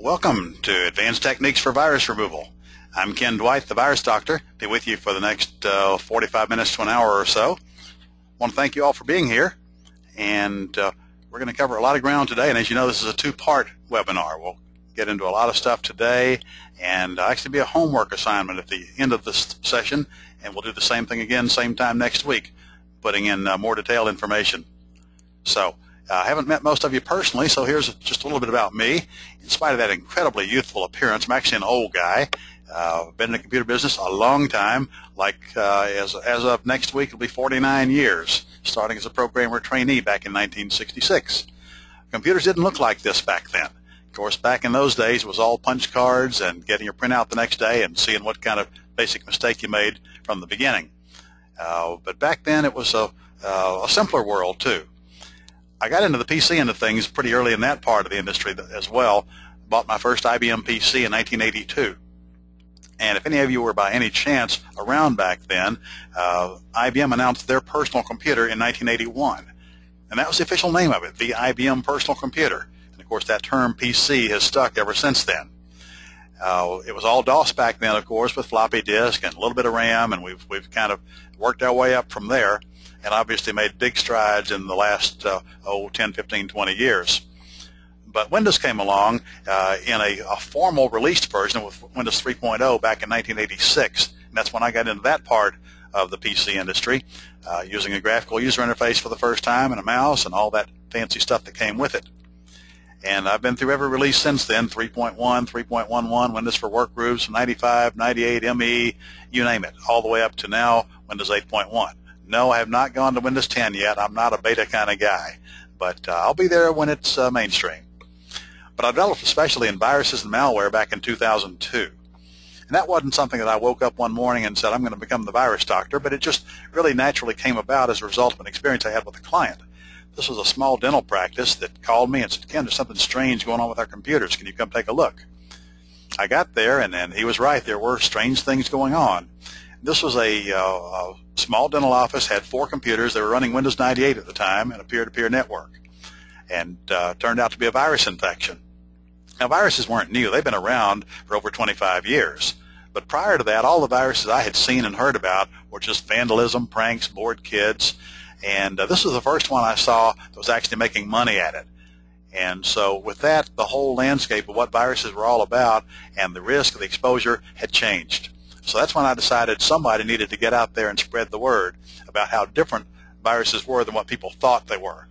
Welcome to Advanced Techniques for Virus Removal. I'm Ken Dwight, the Virus Doctor. Be with you for the next 45 minutes to an hour or so. I want to thank you all for being here, and we're going to cover a lot of ground today. And as you know, this is a two-part webinar. We'll get into a lot of stuff today, and actually be a homework assignment at the end of this session, and we'll do the same thing again, same time next week, putting in more detailed information. So I haven't met most of you personally, so here's just a little bit about me. In spite of that incredibly youthful appearance, I'm actually an old guy. Been in the computer business a long time. As of next week, it'll be 49 years, starting as a programmer trainee back in 1966. Computers didn't look like this back then. Of course, back in those days, it was all punch cards and getting your printout the next day and seeing what kind of basic mistake you made from the beginning. But back then, it was a simpler world, too. I got into the PC end of things pretty early in that part of the industry as well. Bought my first IBM PC in 1982. And if any of you were by any chance around back then, IBM announced their personal computer in 1981. And that was the official name of it, the IBM Personal Computer. And of course, that term PC has stuck ever since then. It was all DOS back then, of course, with floppy disk and a little bit of RAM, and we've kind of worked our way up from there, and obviously made big strides in the last 10, 15, 20 years. But Windows came along in a formal released version with Windows 3.0 back in 1986, and that's when I got into that part of the PC industry, using a graphical user interface for the first time and a mouse and all that fancy stuff that came with it. And I've been through every release since then, 3.1, 3.11, Windows for Workgroups, 95, 98, ME, you name it, all the way up to now, Windows 8.1. No, I have not gone to Windows 10 yet. I'm not a beta kind of guy, but I'll be there when it's mainstream. But I developed especially in viruses and malware back in 2002. And that wasn't something that I woke up one morning and said, I'm going to become the virus doctor, but it just really naturally came about as a result of an experience I had with a client. This was a small dental practice that called me and said, Ken, there's something strange going on with our computers. Can you come take a look? I got there, and he was right. There were strange things going on. This was a small dental office, had 4 computers. They were running Windows 98 at the time and a peer-to-peer network, and turned out to be a virus infection. Now, viruses weren't new. They've been around for over 25 years. But prior to that, all the viruses I had seen and heard about were just vandalism, pranks, bored kids. And this was the first one I saw that was actually making money at it. And so with that, the whole landscape of what viruses were all about and the risk of the exposure had changed. So that's when I decided somebody needed to get out there and spread the word about how different viruses were than what people thought they were.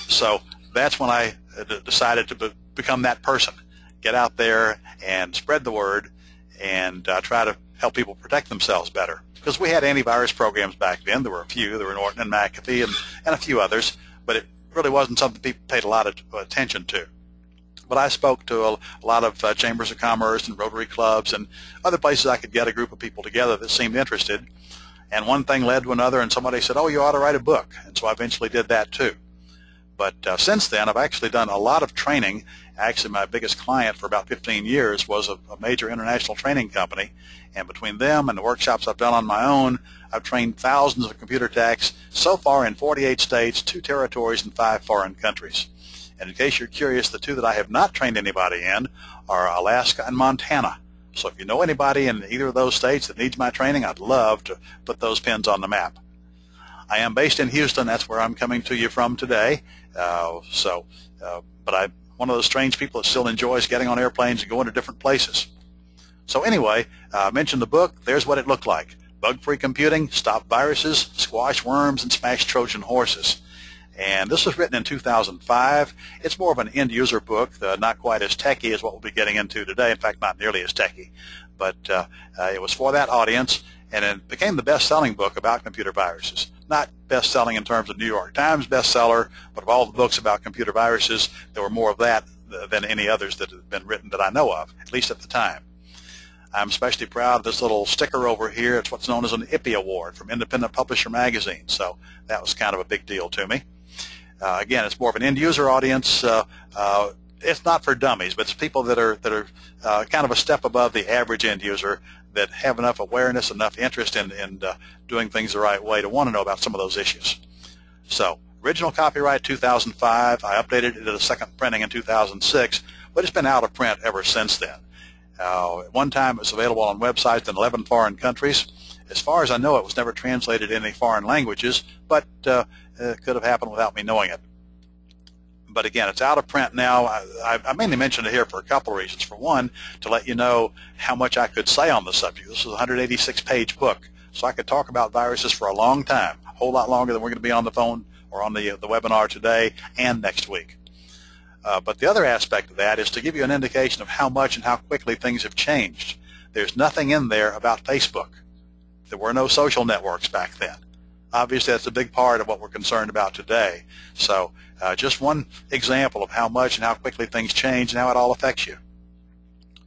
So that's when I decided to become that person, get out there and spread the word and try to help people protect themselves better. Because we had antivirus programs back then. There were a few. There were Norton and McAfee and a few others, but it really wasn't something people paid a lot of attention to. But I spoke to a lot of chambers of commerce and Rotary clubs and other places I could get a group of people together that seemed interested. And one thing led to another, and somebody said, oh, you ought to write a book. And so I eventually did that too. But since then, I've actually done a lot of training. Actually, my biggest client for about 15 years was a major international training company. And between them and the workshops I've done on my own, I've trained thousands of computer techs so far in 48 states, 2 territories, and 5 foreign countries. And in case you're curious, the 2 that I have not trained anybody in are Alaska and Montana. So if you know anybody in either of those states that needs my training, I'd love to put those pins on the map. I am based in Houston. That's where I'm coming to you from today. But I'm one of those strange people that still enjoys getting on airplanes and going to different places. So anyway, I mentioned the book. There's what it looked like. Bug-free computing, stop viruses, squash worms, and smash Trojan horses. And this was written in 2005. It's more of an end-user book, not quite as techy as what we'll be getting into today. In fact, not nearly as techy. But it was for that audience, and it became the best-selling book about computer viruses. Not best-selling in terms of New York Times bestseller, but of all the books about computer viruses, there were more of that than any others that have been written that I know of, at least at the time. I'm especially proud of this little sticker over here. It's what's known as an IPPY Award from Independent Publisher Magazine, so that was kind of a big deal to me. Again, it's more of an end-user audience. It's not for dummies, but it's people that are kind of a step above the average end user that have enough awareness, enough interest in doing things the right way to want to know about some of those issues. So Original copyright 2005. I updated it to the second printing in 2006, but it's been out of print ever since then. At one time it was available on websites in 11 foreign countries. As far as I know, it was never translated in any foreign languages, but it could have happened without me knowing it. But again, it's out of print now. I mainly mentioned it here for a couple of reasons. For one, to let you know how much I could say on the subject. This is a 186-page book, so I could talk about viruses for a long time, a whole lot longer than we're going to be on the phone or on the webinar today and next week. But the other aspect of that is to give you an indication of how much and how quickly things have changed. There's nothing in there about Facebook. There were no social networks back then. Obviously, that's a big part of what we're concerned about today. So just one example of how much and how quickly things change and how it all affects you.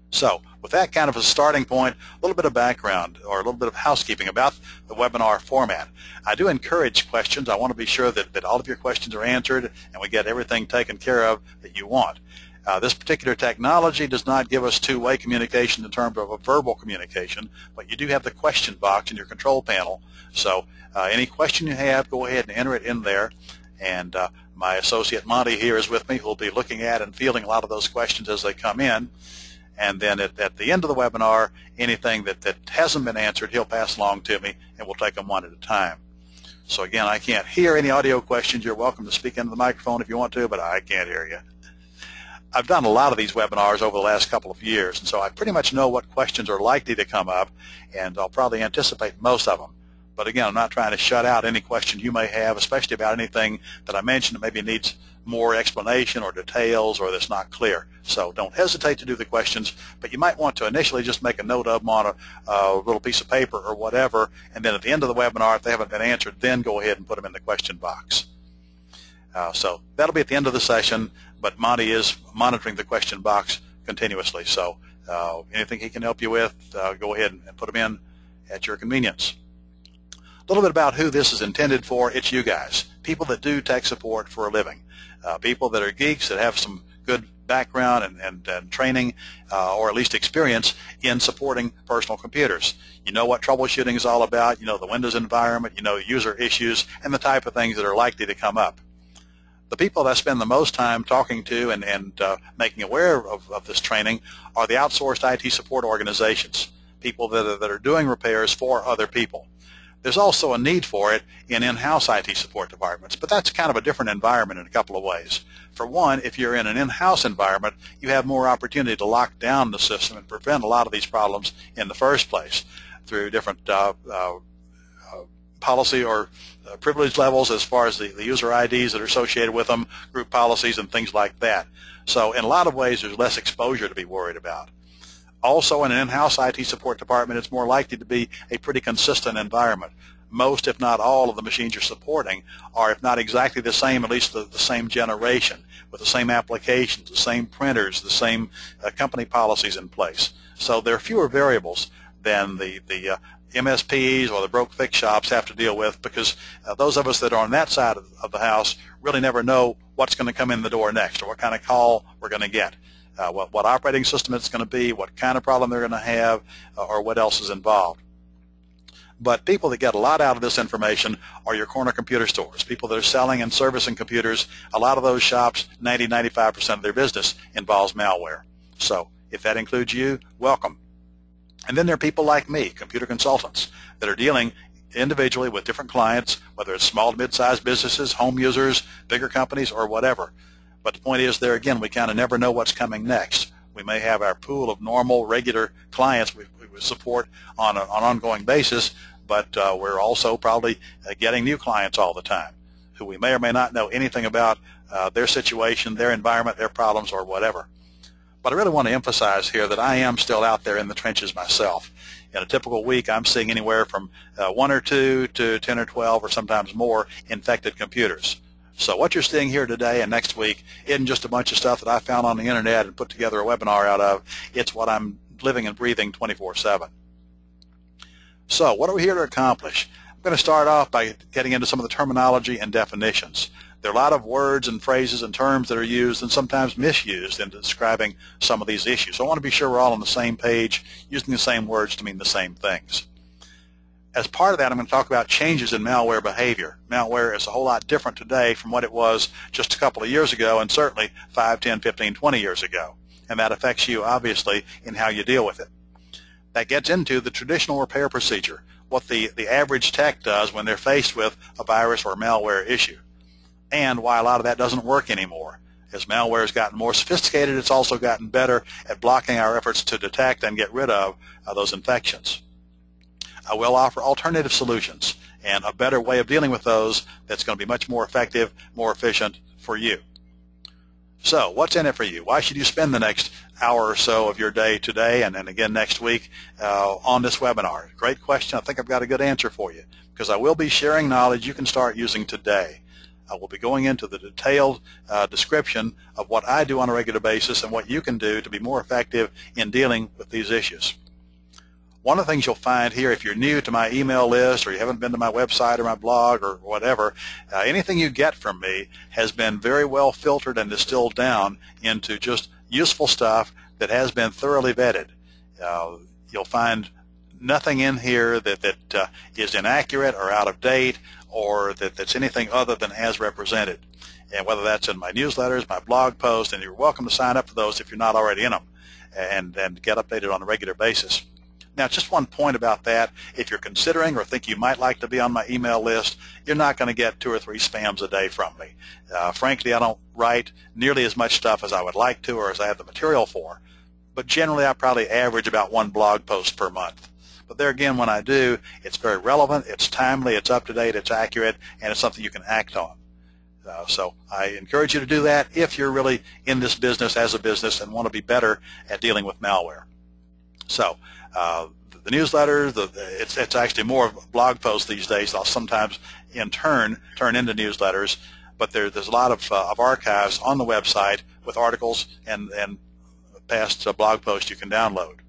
So with that kind of a starting point, a little bit of background or a little bit of housekeeping about the webinar format. I do encourage questions. I want to be sure that all of your questions are answered and we get everything taken care of that you want. This particular technology does not give us two-way communication in terms of a verbal communication, but you do have the question box in your control panel. So any question you have, go ahead and enter it in there. And my associate Monty here is with me, who will be looking at and fielding a lot of those questions as they come in. And then at the end of the webinar, anything that hasn't been answered, he'll pass along to me, and we'll take them one at a time. So again, I can't hear any audio questions. You're welcome to speak into the microphone if you want to, but I can't hear you. I've done a lot of these webinars over the last couple of years, and so I pretty much know what questions are likely to come up, and I'll probably anticipate most of them. But again, I'm not trying to shut out any question you may have, especially about anything that I mentioned that maybe needs more explanation or details or that's not clear. So don't hesitate to do the questions, but you might want to initially just make a note of them on a little piece of paper or whatever, and then at the end of the webinar, if they haven't been answered, then go ahead and put them in the question box. So that'll be at the end of the session, but Monty is monitoring the question box continuously. So anything he can help you with, go ahead and put them in at your convenience. A little bit about who this is intended for. It's you guys, people that do tech support for a living, people that are geeks that have some good background and training or at least experience in supporting personal computers. You know what troubleshooting is all about. You know the Windows environment, you know user issues, and the type of things that are likely to come up. The people that I spend the most time talking to and making aware of this training are the outsourced IT support organizations, people that are doing repairs for other people. There's also a need for it in in-house IT support departments, but that's kind of a different environment in a couple of ways. For one, if you're in an in-house environment, you have more opportunity to lock down the system and prevent a lot of these problems in the first place through different policy or privilege levels as far as the user IDs that are associated with them, group policies, and things like that. So in a lot of ways, there's less exposure to be worried about. Also, in an in-house IT support department, it's more likely to be a pretty consistent environment. Most, if not all, of the machines you're supporting are, if not exactly the same, at least the same generation, with the same applications, the same printers, the same company policies in place. So there are fewer variables than the MSPs or the broke-fix shops have to deal with, because those of us that are on that side of the house really never know what's going to come in the door next or what kind of call we're going to get. What operating system it's going to be, what kind of problem they're going to have, or what else is involved. But people that get a lot out of this information are your corner computer stores, people that are selling and servicing computers. A lot of those shops, 90–95% of their business involves malware. So if that includes you, welcome. And then there are people like me, computer consultants, that are dealing individually with different clients, whether it's small to mid-sized businesses, home users, bigger companies, or whatever. But the point is, there again, we kind of never know what's coming next. We may have our pool of normal, regular clients we support on an ongoing basis, but we're also probably getting new clients all the time who we may or may not know anything about their situation, their environment, their problems, or whatever. But I really want to emphasize here that I am still out there in the trenches myself. In a typical week, I'm seeing anywhere from 1 or 2 to 10 or 12 or sometimes more infected computers. So what you're seeing here today and next week isn't just a bunch of stuff that I found on the internet and put together a webinar out of. It's what I'm living and breathing 24/7. So what are we here to accomplish? I'm going to start off by getting into some of the terminology and definitions. There are a lot of words and phrases and terms that are used and sometimes misused in describing some of these issues. So I want to be sure we're all on the same page, using the same words to mean the same things. As part of that, I'm going to talk about changes in malware behavior. Malware is a whole lot different today from what it was just a couple of years ago, and certainly 5, 10, 15, 20 years ago. And that affects you, obviously, in how you deal with it. That gets into the traditional repair procedure, what the average tech does when they're faced with a virus or malware issue, and why a lot of that doesn't work anymore. As malware has gotten more sophisticated, it's also gotten better at blocking our efforts to detect and get rid of those infections. I will offer alternative solutions and a better way of dealing with those that's going to be much more effective, more efficient for you. So what's in it for you? Why should you spend the next hour or so of your day today and then again next week on this webinar? Great question. I think I've got a good answer for you, because I will be sharing knowledge you can start using today. I will be going into the detailed description of what I do on a regular basis and what you can do to be more effective in dealing with these issues. One of the things you'll find here, if you're new to my email list or you haven't been to my website or my blog or whatever, anything you get from me has been very well filtered and distilled down into just useful stuff that has been thoroughly vetted. You'll find nothing in here that is inaccurate or out of date or that's anything other than as represented. And whether that's in my newsletters, my blog posts, and you're welcome to sign up for those if you're not already in them and get updated on a regular basis. Now, just one point about that. If you're considering or think you might like to be on my email list, you're not going to get 2 or 3 spams a day from me. Frankly, I don't write nearly as much stuff as I would like to or as I have the material for. But generally, I probably average about 1 blog post per month. But there again, when I do, it's very relevant, it's timely, it's up to date, it's accurate, and it's something you can act on. So I encourage you to do that if you're really in this business as a business and want to be better at dealing with malware. So the newsletter, it's actually more of blog posts these days. I'll sometimes in turn into newsletters, but there's a lot of archives on the website with articles and past blog posts you can download.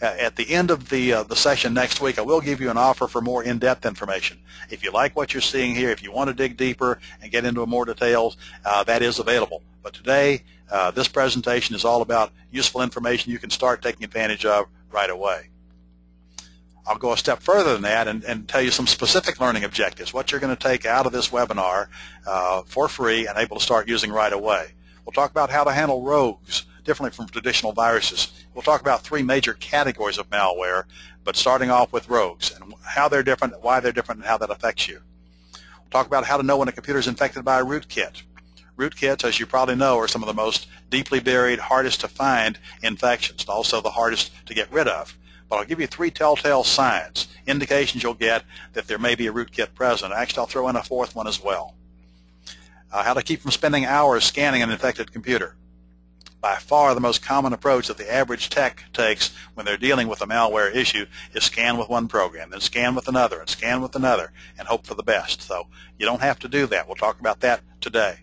At the end of the session next week, I will give you an offer for more in-depth information. If you like what you're seeing here, if you want to dig deeper and get into more details, that is available. But today, this presentation is all about useful information you can start taking advantage of right away. I'll go a step further than that and tell you some specific learning objectives, what you're going to take out of this webinar for free and able to start using right away. We'll talk about how to handle rogues differently from traditional viruses. We'll talk about 3 major categories of malware, but starting off with rogues and how they're different, why they're different, and how that affects you. We'll talk about how to know when a computer is infected by a rootkit. Rootkits, as you probably know, are some of the most deeply buried, hardest to find infections, and also the hardest to get rid of. But I'll give you 3 telltale signs, indications you'll get that there may be a rootkit present. Actually, I'll throw in a 4th one as well. How to keep from spending hours scanning an infected computer. By far the most common approach that the average tech takes when they're dealing with a malware issue is scan with one program, then scan with another, and scan with another, and hope for the best. So you don't have to do that. We'll talk about that today.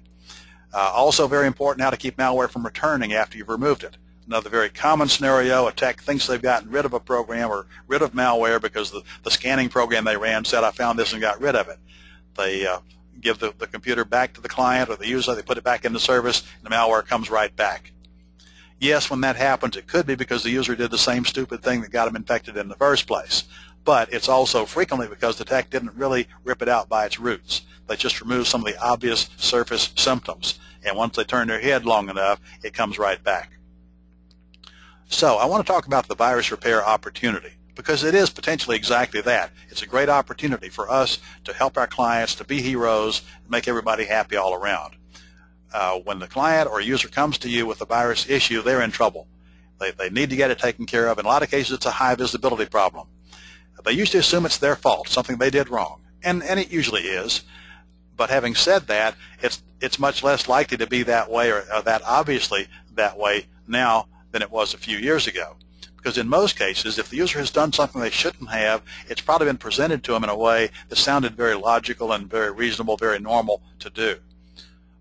Also very important, how to keep malware from returning after you've removed it. Another very common scenario, a tech thinks they've gotten rid of a program or rid of malware because the scanning program they ran said, I found this and got rid of it. They give the computer back to the client or the user, they put it back into service, and the malware comes right back. Yes, when that happens, it could be because the user did the same stupid thing that got them infected in the first place. But it's also frequently because the tech didn't really rip it out by its roots. They just removed some of the obvious surface symptoms. And once they turn their head long enough, it comes right back. So I want to talk about the virus repair opportunity, because it is potentially exactly that. It's a great opportunity for us to help our clients, to be heroes, and make everybody happy all around. When the client or user comes to you with a virus issue, they're in trouble. They need to get it taken care of. In a lot of cases, it's a high visibility problem. They usually assume it's their fault, something they did wrong, and it usually is. But having said that, it's much less likely to be that way or that obviously that way now than it was a few years ago. Because in most cases, if the user has done something they shouldn't have, it's probably been presented to them in a way that sounded very logical and very reasonable, very normal to do.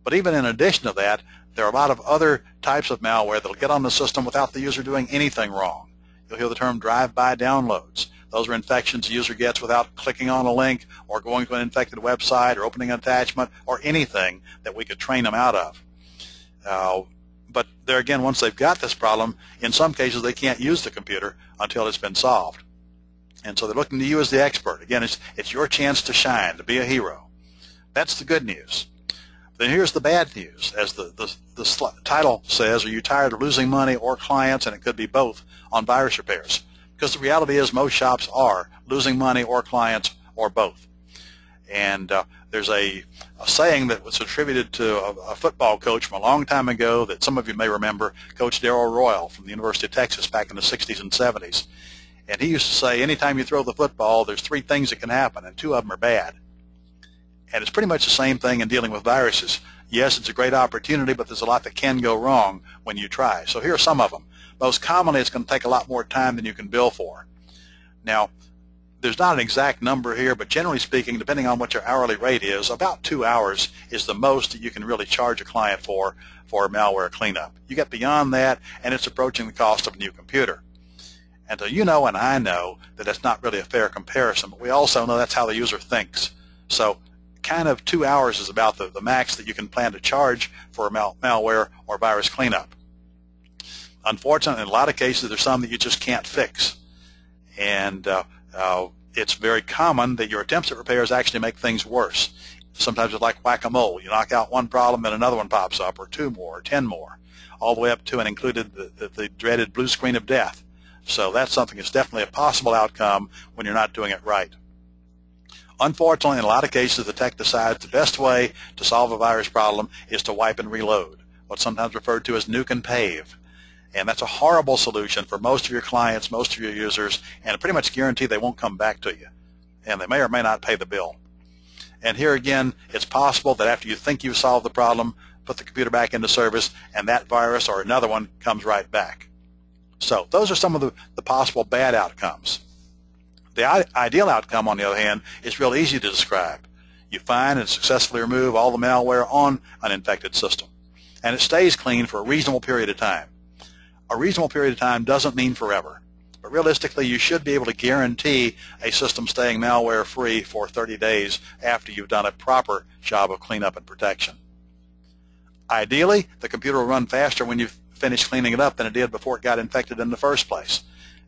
But even in addition to that, there are a lot of other types of malware that will get on the system without the user doing anything wrong. You'll hear the term drive-by downloads. Those are infections the user gets without clicking on a link or going to an infected website or opening an attachment or anything that we could train them out of. But there again, once they've got this problem, in some cases they can't use the computer until it's been solved. And so they're looking to you as the expert. Again, it's your chance to shine, to be a hero. That's the good news. Then here's the bad news. As the title says, are you tired of losing money or clients? And it could be both on virus repairs. Because the reality is most shops are losing money or clients or both. And there's a saying that was attributed to a football coach from a long time ago that some of you may remember, Coach Darrell Royal from the University of Texas back in the 60s and 70s. And he used to say, anytime you throw the football, there's 3 things that can happen, and 2 of them are bad. And it's pretty much the same thing in dealing with viruses. Yes, it's a great opportunity, but there's a lot that can go wrong when you try. So here are some of them. Most commonly, it's going to take a lot more time than you can bill for. Now, there's not an exact number here, but generally speaking, depending on what your hourly rate is, about 2 hours is the most that you can really charge a client for malware cleanup. You get beyond that, and it's approaching the cost of a new computer. And so you know and I know that that's not really a fair comparison, but we also know that's how the user thinks. So kind of 2 hours is about the max that you can plan to charge for a malware or virus cleanup. Unfortunately, in a lot of cases, there's some that you just can't fix. And it's very common that your attempts at repairs actually make things worse. Sometimes it's like whack-a-mole. You knock out one problem and another one pops up, or 2 more, or 10 more, all the way up to and included the dreaded blue screen of death. So that's something that's definitely a possible outcome when you're not doing it right. Unfortunately, in a lot of cases, the tech decides the best way to solve a virus problem is to wipe and reload, what's sometimes referred to as nuke and pave. And that's a horrible solution for most of your clients, most of your users, and pretty much guarantee they won't come back to you. And they may or may not pay the bill. And here again, it's possible that after you think you've solved the problem, put the computer back into service, and that virus or another one comes right back. So those are some of the possible bad outcomes. The ideal outcome, on the other hand, is real easy to describe. You find and successfully remove all the malware on an infected system, and it stays clean for a reasonable period of time. A reasonable period of time doesn't mean forever, but realistically you should be able to guarantee a system staying malware-free for 30 days after you've done a proper job of cleanup and protection. Ideally, the computer will run faster when you've finished cleaning it up than it did before it got infected in the first place.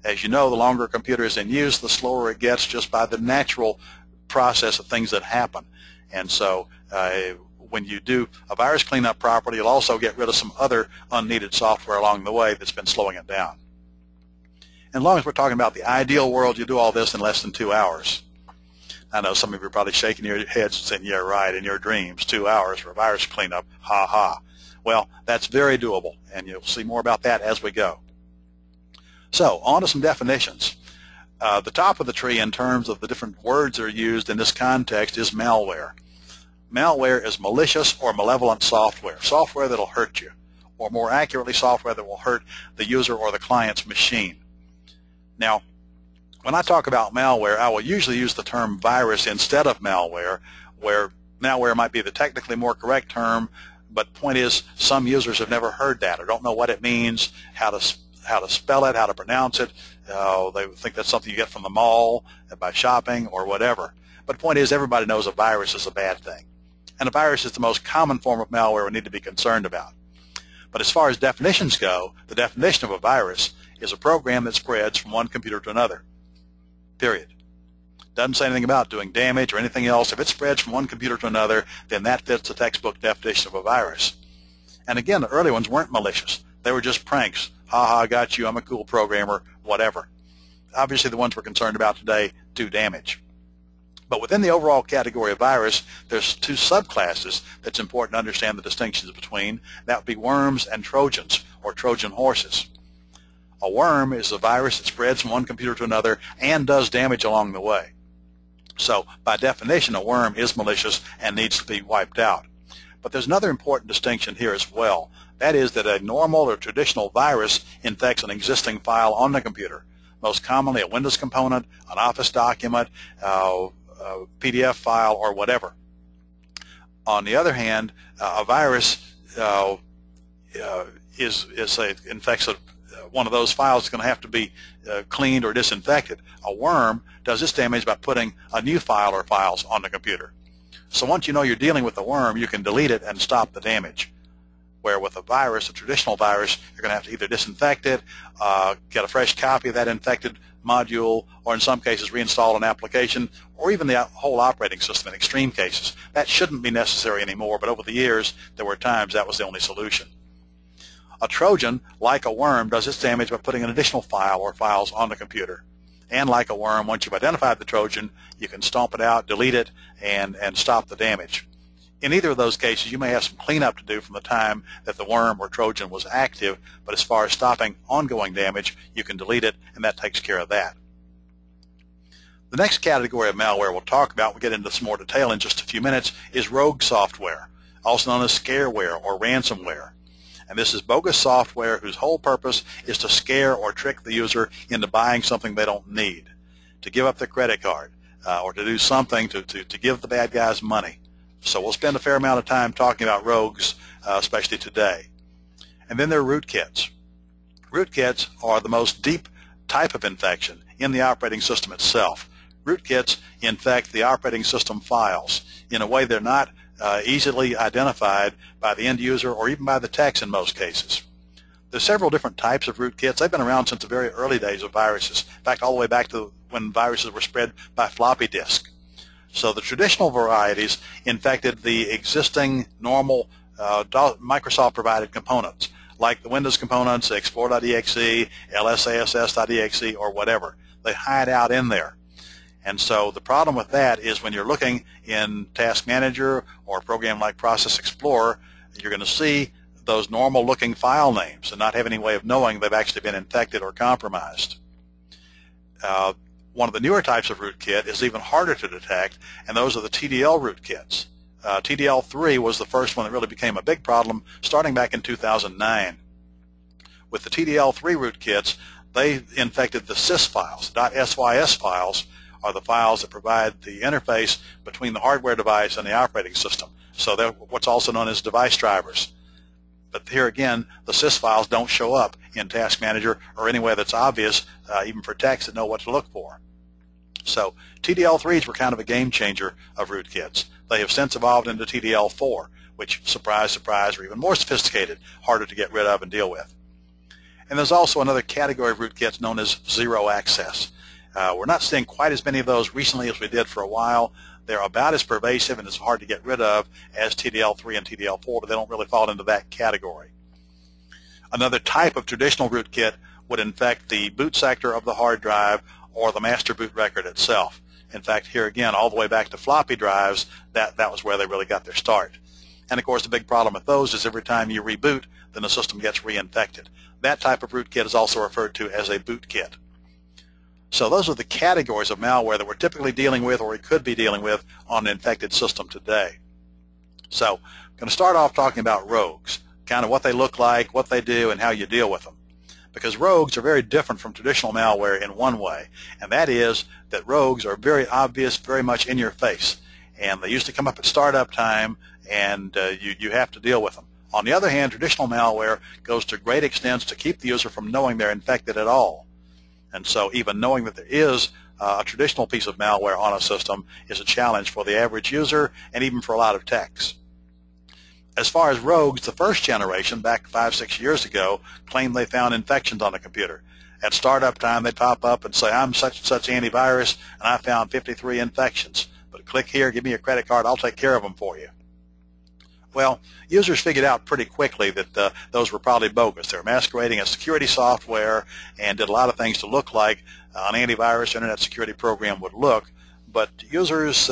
As you know, the longer a computer is in use, the slower it gets just by the natural process of things that happen. And so when you do a virus cleanup properly, you'll also get rid of some other unneeded software along the way that's been slowing it down. And as long as we're talking about the ideal world, you do all this in less than 2 hours. I know some of you are probably shaking your heads and saying, yeah, right, in your dreams, 2 hours for a virus cleanup, ha ha. Well, that's very doable, and you'll see more about that as we go. So, on to some definitions. The top of the tree in terms of the different words that are used in this context is malware. Malware is malicious or malevolent software, software that will hurt you, or more accurately, software that will hurt the user or the client's machine. Now, when I talk about malware, I will usually use the term virus instead of malware, where malware might be the technically more correct term, but the point is some users have never heard that or don't know what it means, how to spell it, how to pronounce it. They think that's something you get from the mall by shopping or whatever. But the point is everybody knows a virus is a bad thing. And a virus is the most common form of malware we need to be concerned about. But as far as definitions go, the definition of a virus is a program that spreads from one computer to another. Period. Doesn't say anything about doing damage or anything else. If it spreads from one computer to another, then that fits the textbook definition of a virus. And again, the early ones weren't malicious. They were just pranks. Ha ha, got you, I'm a cool programmer, whatever. Obviously, the ones we're concerned about today do damage. But within the overall category of virus, there's 2 subclasses that's important to understand the distinctions between. That would be worms and Trojans, or Trojan horses. A worm is a virus that spreads from one computer to another and does damage along the way. So, by definition, a worm is malicious and needs to be wiped out. But there's another important distinction here as well. That is that a normal or traditional virus infects an existing file on the computer, most commonly a Windows component, an Office document, a PDF file, or whatever. On the other hand, a virus infects one of those files is going to have to be cleaned or disinfected. A worm does this damage by putting a new file or files on the computer. So once you know you're dealing with a worm, you can delete it and stop the damage. where with a virus, a traditional virus, you're going to have to either disinfect it, get a fresh copy of that infected module, or in some cases reinstall an application, or even the whole operating system in extreme cases. That shouldn't be necessary anymore, but over the years there were times that was the only solution. A Trojan, like a worm, does its damage by putting an additional file or files on the computer. And like a worm, once you've identified the Trojan, you can stomp it out, delete it, and stop the damage. In either of those cases, you may have some cleanup to do from the time that the worm or Trojan was active, but as far as stopping ongoing damage, you can delete it, and that takes care of that. The next category of malware we'll talk about, we'll get into some more detail in just a few minutes, is rogue software, also known as scareware or ransomware. And this is bogus software whose whole purpose is to scare or trick the user into buying something they don't need, to give up their credit card, or to do something to give the bad guys money. So we'll spend a fair amount of time talking about rogues, especially today. And then there are rootkits. Rootkits are the most deep type of infection in the operating system itself. Rootkits infect the operating system files in a way they're not easily identified by the end user or even by the techs in most cases. There's several different types of rootkits. They've been around since the very early days of viruses. In fact, all the way back to when viruses were spread by floppy disk. So the traditional varieties infected the existing normal Microsoft-provided components, like the Windows components, Explorer.exe, LSASS.exe, or whatever. They hide out in there. And so the problem with that is when you're looking in Task Manager or a program like Process Explorer, you're going to see those normal-looking file names and not have any way of knowing they've actually been infected or compromised. One of the newer types of rootkit is even harder to detect, and those are the TDL rootkits. TDL3 was the first one that really became a big problem starting back in 2009. With the TDL3 rootkits, they infected the sys files. .sys files are the files that provide the interface between the hardware device and the operating system. So they're what's also known as device drivers. But here again, the sys files don't show up in Task Manager or anywhere that's obvious, even for techs that know what to look for. So TDL3s were kind of a game changer of rootkits. They have since evolved into TDL4, which, surprise, surprise, are even more sophisticated, harder to get rid of and deal with. And there's also another category of rootkits known as zero access. We're not seeing quite as many of those recently as we did for a while. They're about as pervasive and as hard to get rid of as TDL3 and TDL4, but they don't really fall into that category. Another type of traditional rootkit would infect the boot sector of the hard drive or the master boot record itself. In fact, here again, all the way back to floppy drives, that was where they really got their start. And of course, the big problem with those is every time you reboot, then the system gets reinfected. That type of rootkit is also referred to as a bootkit. So those are the categories of malware that we're typically dealing with or we could be dealing with on an infected system today. So I'm going to start off talking about rogues, kind of what they look like, what they do, and how you deal with them. Because rogues are very different from traditional malware in one way, and that is that rogues are very obvious, very much in your face, and they usually come up at startup time, and you have to deal with them. On the other hand, traditional malware goes to great extents to keep the user from knowing they're infected at all. And so even knowing that there is a traditional piece of malware on a system is a challenge for the average user and even for a lot of techs. As far as rogues, the first generation, back 5-6 years ago, claimed they found infections on a computer. At startup time, they'd pop up and say, I'm such and such antivirus, and I found 53 infections. But click here, give me a credit card, I'll take care of them for you. Well, users figured out pretty quickly that those were probably bogus. They were masquerading as security software and did a lot of things to look like an antivirus internet security program would look. But users,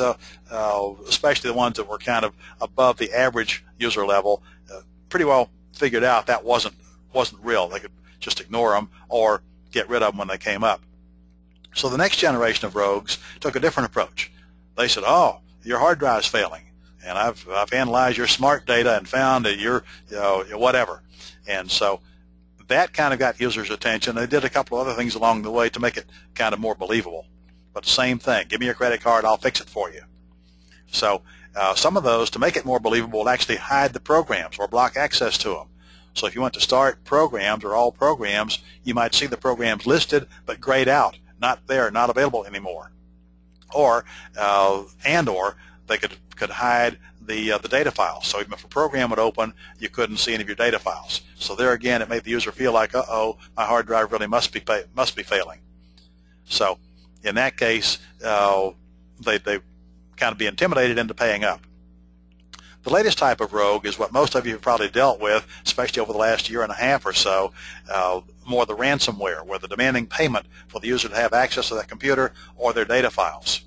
especially the ones that were kind of above the average user level, pretty well figured out that wasn't real. They could just ignore them or get rid of them when they came up. So the next generation of rogues took a different approach. They said, oh, your hard drive's failing, and I've analyzed your smart data and found that you're whatever. And so that kind of got users' attention. They did a couple of other things along the way to make it kind of more believable. But same thing, give me your credit card, I'll fix it for you. So some of those, to make it more believable, will actually hide the programs or block access to them. So if you want to start programs or all programs, you might see the programs listed but grayed out, not there, not available anymore. Or they could hide the data files. So even if a program would open, you couldn't see any of your data files. So there again, it made the user feel like, uh-oh, my hard drive really must be failing. So in that case, they kind of be intimidated into paying up. The latest type of rogue is what most of you have probably dealt with, especially over the last year and a half or so, more the ransomware, where they're demanding payment for the user to have access to that computer or their data files.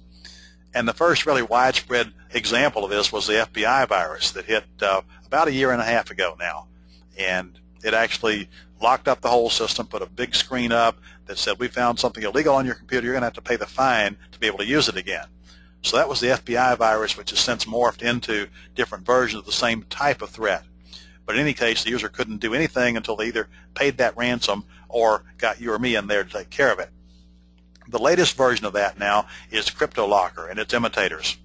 And the first really widespread example of this was the FBI virus that hit about a year and a half ago now. And it actually locked up the whole system, put a big screen up that said, we found something illegal on your computer, you're going to have to pay the fine to be able to use it again. So that was the FBI virus, which has since morphed into different versions of the same type of threat. But in any case, the user couldn't do anything until they either paid that ransom or got you or me in there to take care of it. The latest version of that now is CryptoLocker and its imitators.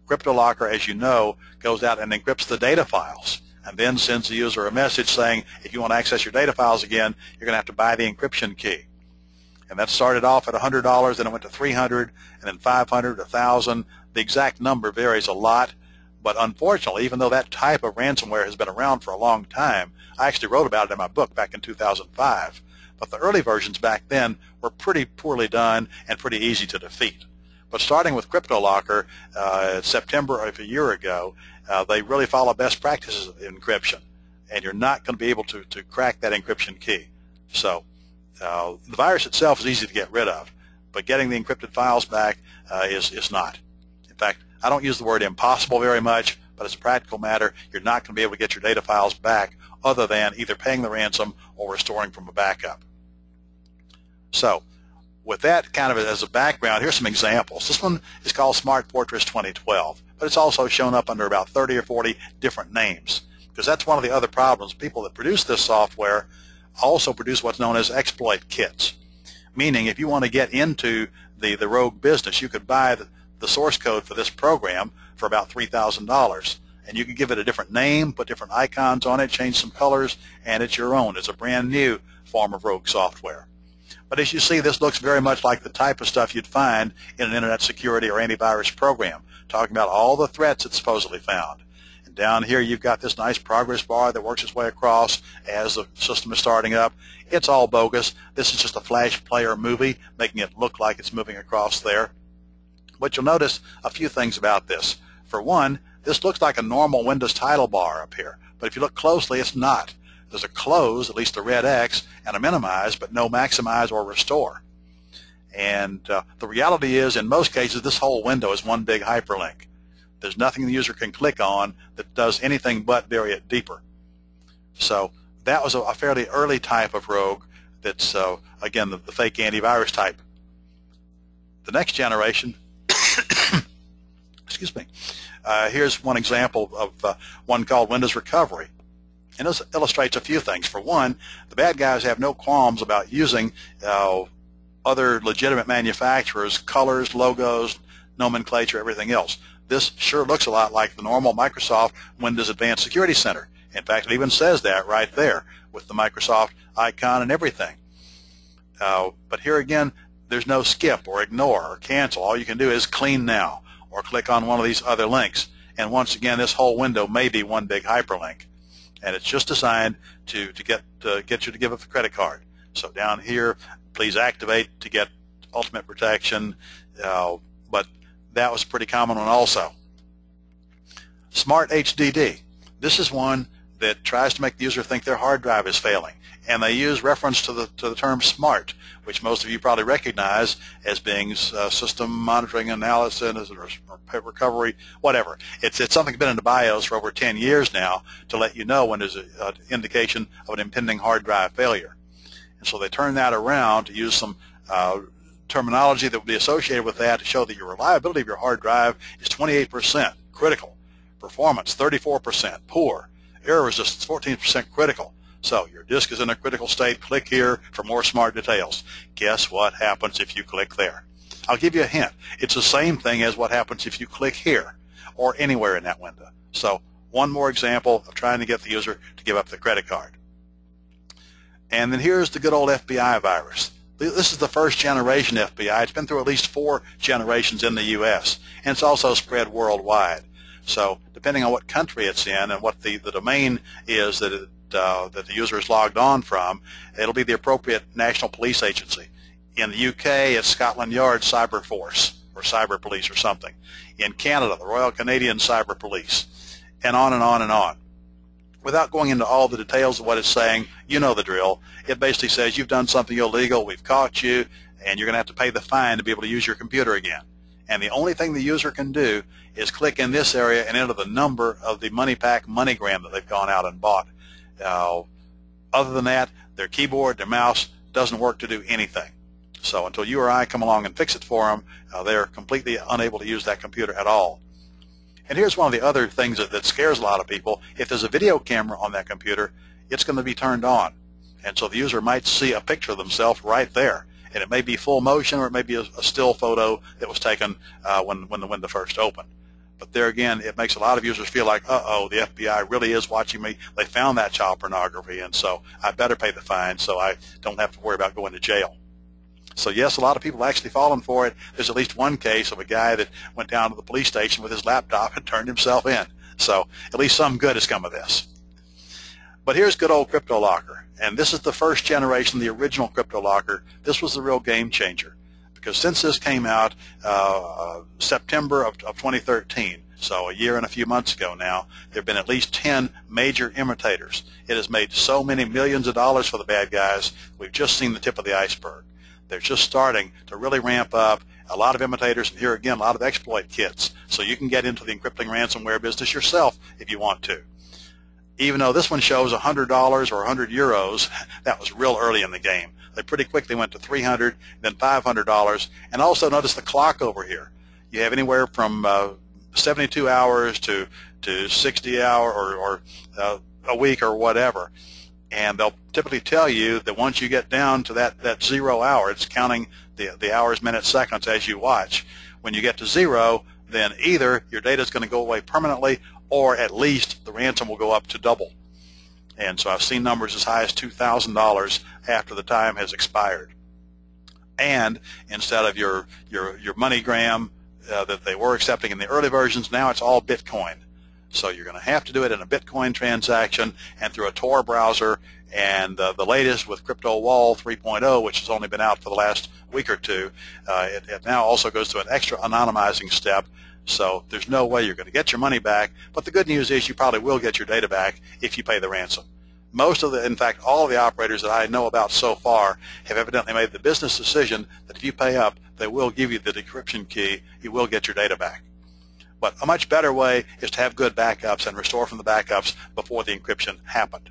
CryptoLocker, as you know, goes out and encrypts the data files and then sends the user a message saying, if you want to access your data files again, you're going to have to buy the encryption key. And that started off at $100, then it went to $300, and then $500, $1,000. The exact number varies a lot, but unfortunately, even though that type of ransomware has been around for a long time, I actually wrote about it in my book back in 2005. But the early versions back then were pretty poorly done and pretty easy to defeat. But starting with CryptoLocker, September of a year ago, they really follow best practices of encryption, and you're not going to be able to crack that encryption key. So the virus itself is easy to get rid of, but getting the encrypted files back is not. In fact, I don't use the word impossible very much, but as a practical matter, you're not going to be able to get your data files back other than either paying the ransom or restoring from a backup. So with that kind of as a background, here's some examples. This one is called Smart Fortress 2012, but it's also shown up under about 30 or 40 different names, because that's one of the other problems. People that produce this software also produce what's known as exploit kits, meaning if you want to get into the rogue business, you could buy the source code for this program for about $3,000, and you could give it a different name, put different icons on it, change some colors, and it's your own. It's a brand new form of rogue software. But as you see, this looks very much like the type of stuff you'd find in an internet security or antivirus program, talking about all the threats it supposedly found. Down here you've got this nice progress bar that works its way across as the system is starting up. It's all bogus. This is just a flash player movie, making it look like it's moving across there. But you'll notice a few things about this. For one, this looks like a normal Windows title bar up here, but if you look closely, it's not. There's a close, at least a red X, and a minimize, but no maximize or restore. And the reality is, in most cases, this whole window is one big hyperlink. There's nothing the user can click on that does anything but bury it deeper. So that was a fairly early type of rogue that's, again, the fake antivirus type. The next generation, excuse me, here's one example of one called Windows Recovery. And this illustrates a few things. For one, the bad guys have no qualms about using other legitimate manufacturers' colors, logos, nomenclature, everything else. This sure looks a lot like the normal Microsoft Windows Advanced Security Center. In fact, it even says that right there with the Microsoft icon and everything. But here again, there's no skip or ignore or cancel. All you can do is clean now or click on one of these other links. And once again, this whole window may be one big hyperlink. And it's just designed to get you to give up the credit card. So down here, please activate to get ultimate protection. But that was a pretty common one also. Smart HDD. This is one that tries to make the user think their hard drive is failing. And they use reference to the term SMART, which most of you probably recognize as being system monitoring analysis or recovery, whatever. It's something that's been in the BIOS for over 10 years now to let you know when there's an indication of an impending hard drive failure. And so they turn that around to use some terminology that would be associated with that to show that your reliability of your hard drive is 28% critical, performance 34% poor, error resistance 14% critical. So your disk is in a critical state. Click here for more smart details. Guess what happens if you click there? I'll give you a hint. It's the same thing as what happens if you click here or anywhere in that window. So one more example of trying to get the user to give up the credit card. And then here's the good old FBI virus. This is the first generation FBI. It's been through at least 4 generations in the U.S., and it's also spread worldwide. So depending on what country it's in and what the domain is that the user is logged on from, it'll be the appropriate national police agency. In the UK, it's Scotland Yard Cyber Force or Cyber Police or something. In Canada, the Royal Canadian Cyber Police, and on and on and on. Without going into all the details of what it's saying, you know the drill. It basically says you've done something illegal, we've caught you, and you're going to have to pay the fine to be able to use your computer again. And the only thing the user can do is click in this area and enter the number of the MoneyPack MoneyGram that they've gone out and bought. Other than that, their keyboard, their mouse doesn't work to do anything. So until you or I come along and fix it for them, they're completely unable to use that computer at all. And here's one of the other things that scares a lot of people. If there's a video camera on that computer, it's going to be turned on. And so the user might see a picture of themselves right there. And it may be full motion, or it may be a still photo that was taken when the window first opened. But there again, it makes a lot of users feel like, uh-oh, the FBI really is watching me. They found that child pornography, and so I better pay the fine so I don't have to worry about going to jail. So yes, a lot of people have actually fallen for it. There's at least one case of a guy that went down to the police station with his laptop and turned himself in. So at least some good has come of this. But here's good old CryptoLocker. And this is the first generation, the original CryptoLocker. This was the real game changer. Because since this came out September of 2013, so a year and a few months ago now, there have been at least 10 major imitators. It has made so many millions of dollars for the bad guys, we've just seen the tip of the iceberg. They're just starting to really ramp up. A lot of imitators, and here again, a lot of exploit kits. So you can get into the encrypting ransomware business yourself if you want to. Even though this one shows $100 or 100 euros, that was real early in the game. They pretty quickly went to $300, then $500. And also notice the clock over here. You have anywhere from 72 hours to 60 hours or a week or whatever. And they'll typically tell you that once you get down to that 0 hour, it's counting the hours, minutes, seconds as you watch. When you get to 0, then either your data is going to go away permanently, or at least the ransom will go up to double. And so I've seen numbers as high as $2,000 after the time has expired. And instead of your MoneyGram that they were accepting in the early versions, now it's all Bitcoin. So you're going to have to do it in a Bitcoin transaction and through a Tor browser. And the latest with CryptoWall 3.0, which has only been out for the last week or two, it now also goes to an extra anonymizing step. So there's no way you're going to get your money back. But the good news is you probably will get your data back if you pay the ransom. Most of in fact, all of the operators that I know about so far have evidently made the business decision that if you pay up, they will give you the decryption key. You will get your data back. But a much better way is to have good backups and restore from the backups before the encryption happened.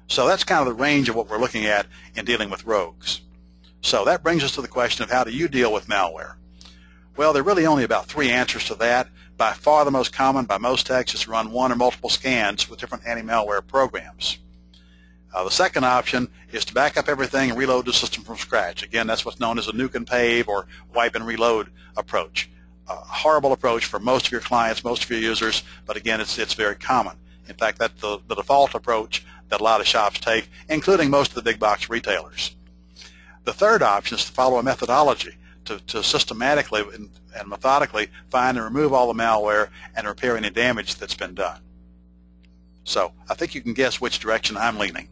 So that's kind of the range of what we're looking at in dealing with rogues. So that brings us to the question of how do you deal with malware? Well, there are really only about 3 answers to that. By far the most common by most techs is to run one or multiple scans with different anti-malware programs. The second option is to back up everything and reload the system from scratch. Again, that's what's known as a nuke and pave or wipe and reload approach. A horrible approach for most of your clients, most of your users, but again, it's very common. In fact, that's the default approach that a lot of shops take, including most of the big box retailers. The third option is to follow a methodology to systematically and methodically find and remove all the malware and repair any damage that's been done. So I think you can guess which direction I'm leaning.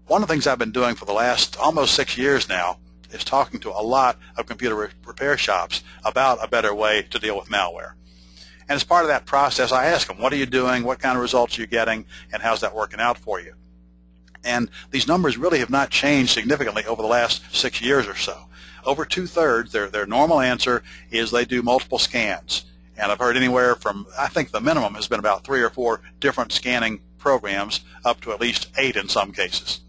One of the things I've been doing for the last almost 6 years now is talking to a lot of computer repair shops about a better way to deal with malware. And as part of that process, I ask them, what are you doing, what kind of results are you getting, and how's that working out for you? And these numbers really have not changed significantly over the last 6 years or so. Over 2/3, their normal answer is they do multiple scans. And I've heard anywhere from, I think the minimum has been about 3 or 4 different scanning programs, up to at least 8 in some cases.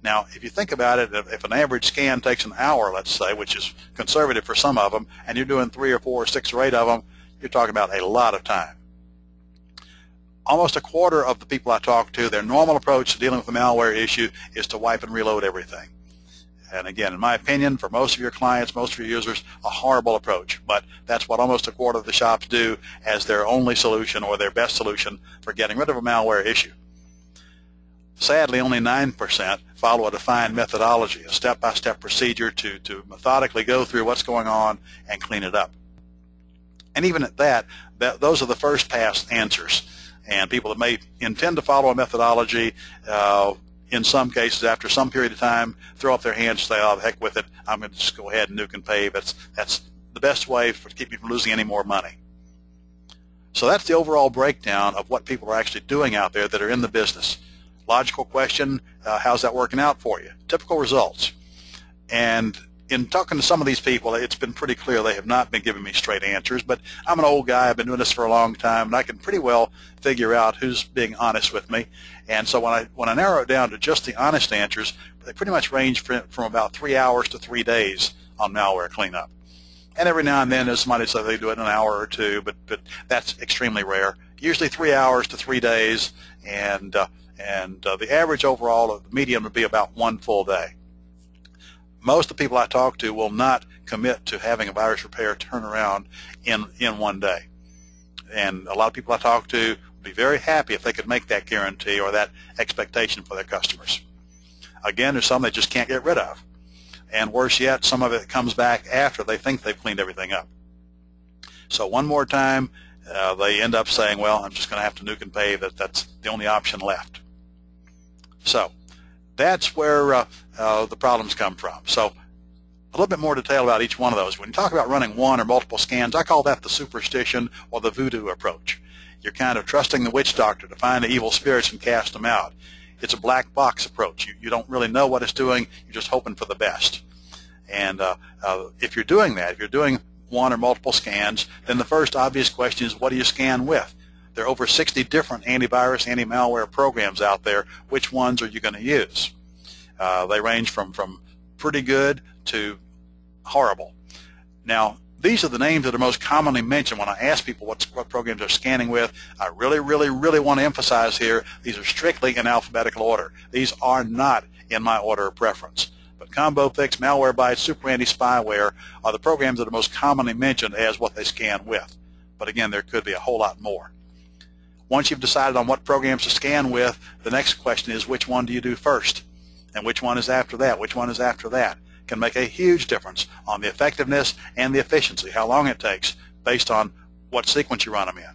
Now, if you think about it, if an average scan takes an hour, let's say, which is conservative for some of them, and you're doing 3 or 4 or 6 or 8 of them, you're talking about a lot of time. Almost a quarter of the people I talk to, their normal approach to dealing with the malware issue is to wipe and reload everything. And again, in my opinion, for most of your clients, most of your users, a horrible approach. But that's what almost a quarter of the shops do as their only solution or their best solution for getting rid of a malware issue. Sadly, only 9% follow a defined methodology, a step-by-step procedure to methodically go through what's going on and clean it up. And even at that, those are the first pass answers. And people that may intend to follow a methodology, in some cases, after some period of time, throw up their hands and say, oh, the heck with it, I'm going to just go ahead and nuke and pave. That's the best way to keep you from losing any more money. So that's the overall breakdown of what people are actually doing out there that are in the business. Logical question, how's that working out for you? Typical results. And in talking to some of these people, it's been pretty clear they have not been giving me straight answers, but I'm an old guy, I've been doing this for a long time, and I can pretty well figure out who's being honest with me. And so when I narrow it down to just the honest answers, they pretty much range from about 3 hours to 3 days on malware cleanup. And every now and then there's somebody say they do it in an hour or two, but that's extremely rare. Usually 3 hours to 3 days, and the average overall of the median would be about 1 full day. Most of the people I talk to will not commit to having a virus repair turn around in 1 day. And a lot of people I talk to would be very happy if they could make that guarantee or that expectation for their customers. Again, there's some they just can't get rid of. And worse yet, some of it comes back after they think they've cleaned everything up. So one more time, they end up saying, well, I'm just going to have to nuke and pave. That's the only option left. So that's where the problems come from. So a little bit more detail about each one of those. When you talk about running one or multiple scans, I call that the superstition or the voodoo approach. You're kind of trusting the witch doctor to find the evil spirits and cast them out. It's a black box approach. You don't really know what it's doing. You're just hoping for the best. And if you're doing that, if you're doing one or multiple scans, then the first obvious question is, what do you scan with? There are over 60 different antivirus, anti-malware programs out there. Which ones are you going to use? They range from pretty good to horrible. Now, these are the names that are most commonly mentioned when I ask people what programs they're scanning with. I really, really, really want to emphasize here, these are strictly in alphabetical order. These are not in my order of preference. But ComboFix, Malwarebytes, Super Anti-Spyware are the programs that are most commonly mentioned as what they scan with. But again, there could be a whole lot more. Once you've decided on what programs to scan with, the next question is, which one do you do first? And which one is after that? Which one is after that? Can make a huge difference on the effectiveness and the efficiency, how long it takes, based on what sequence you run them in.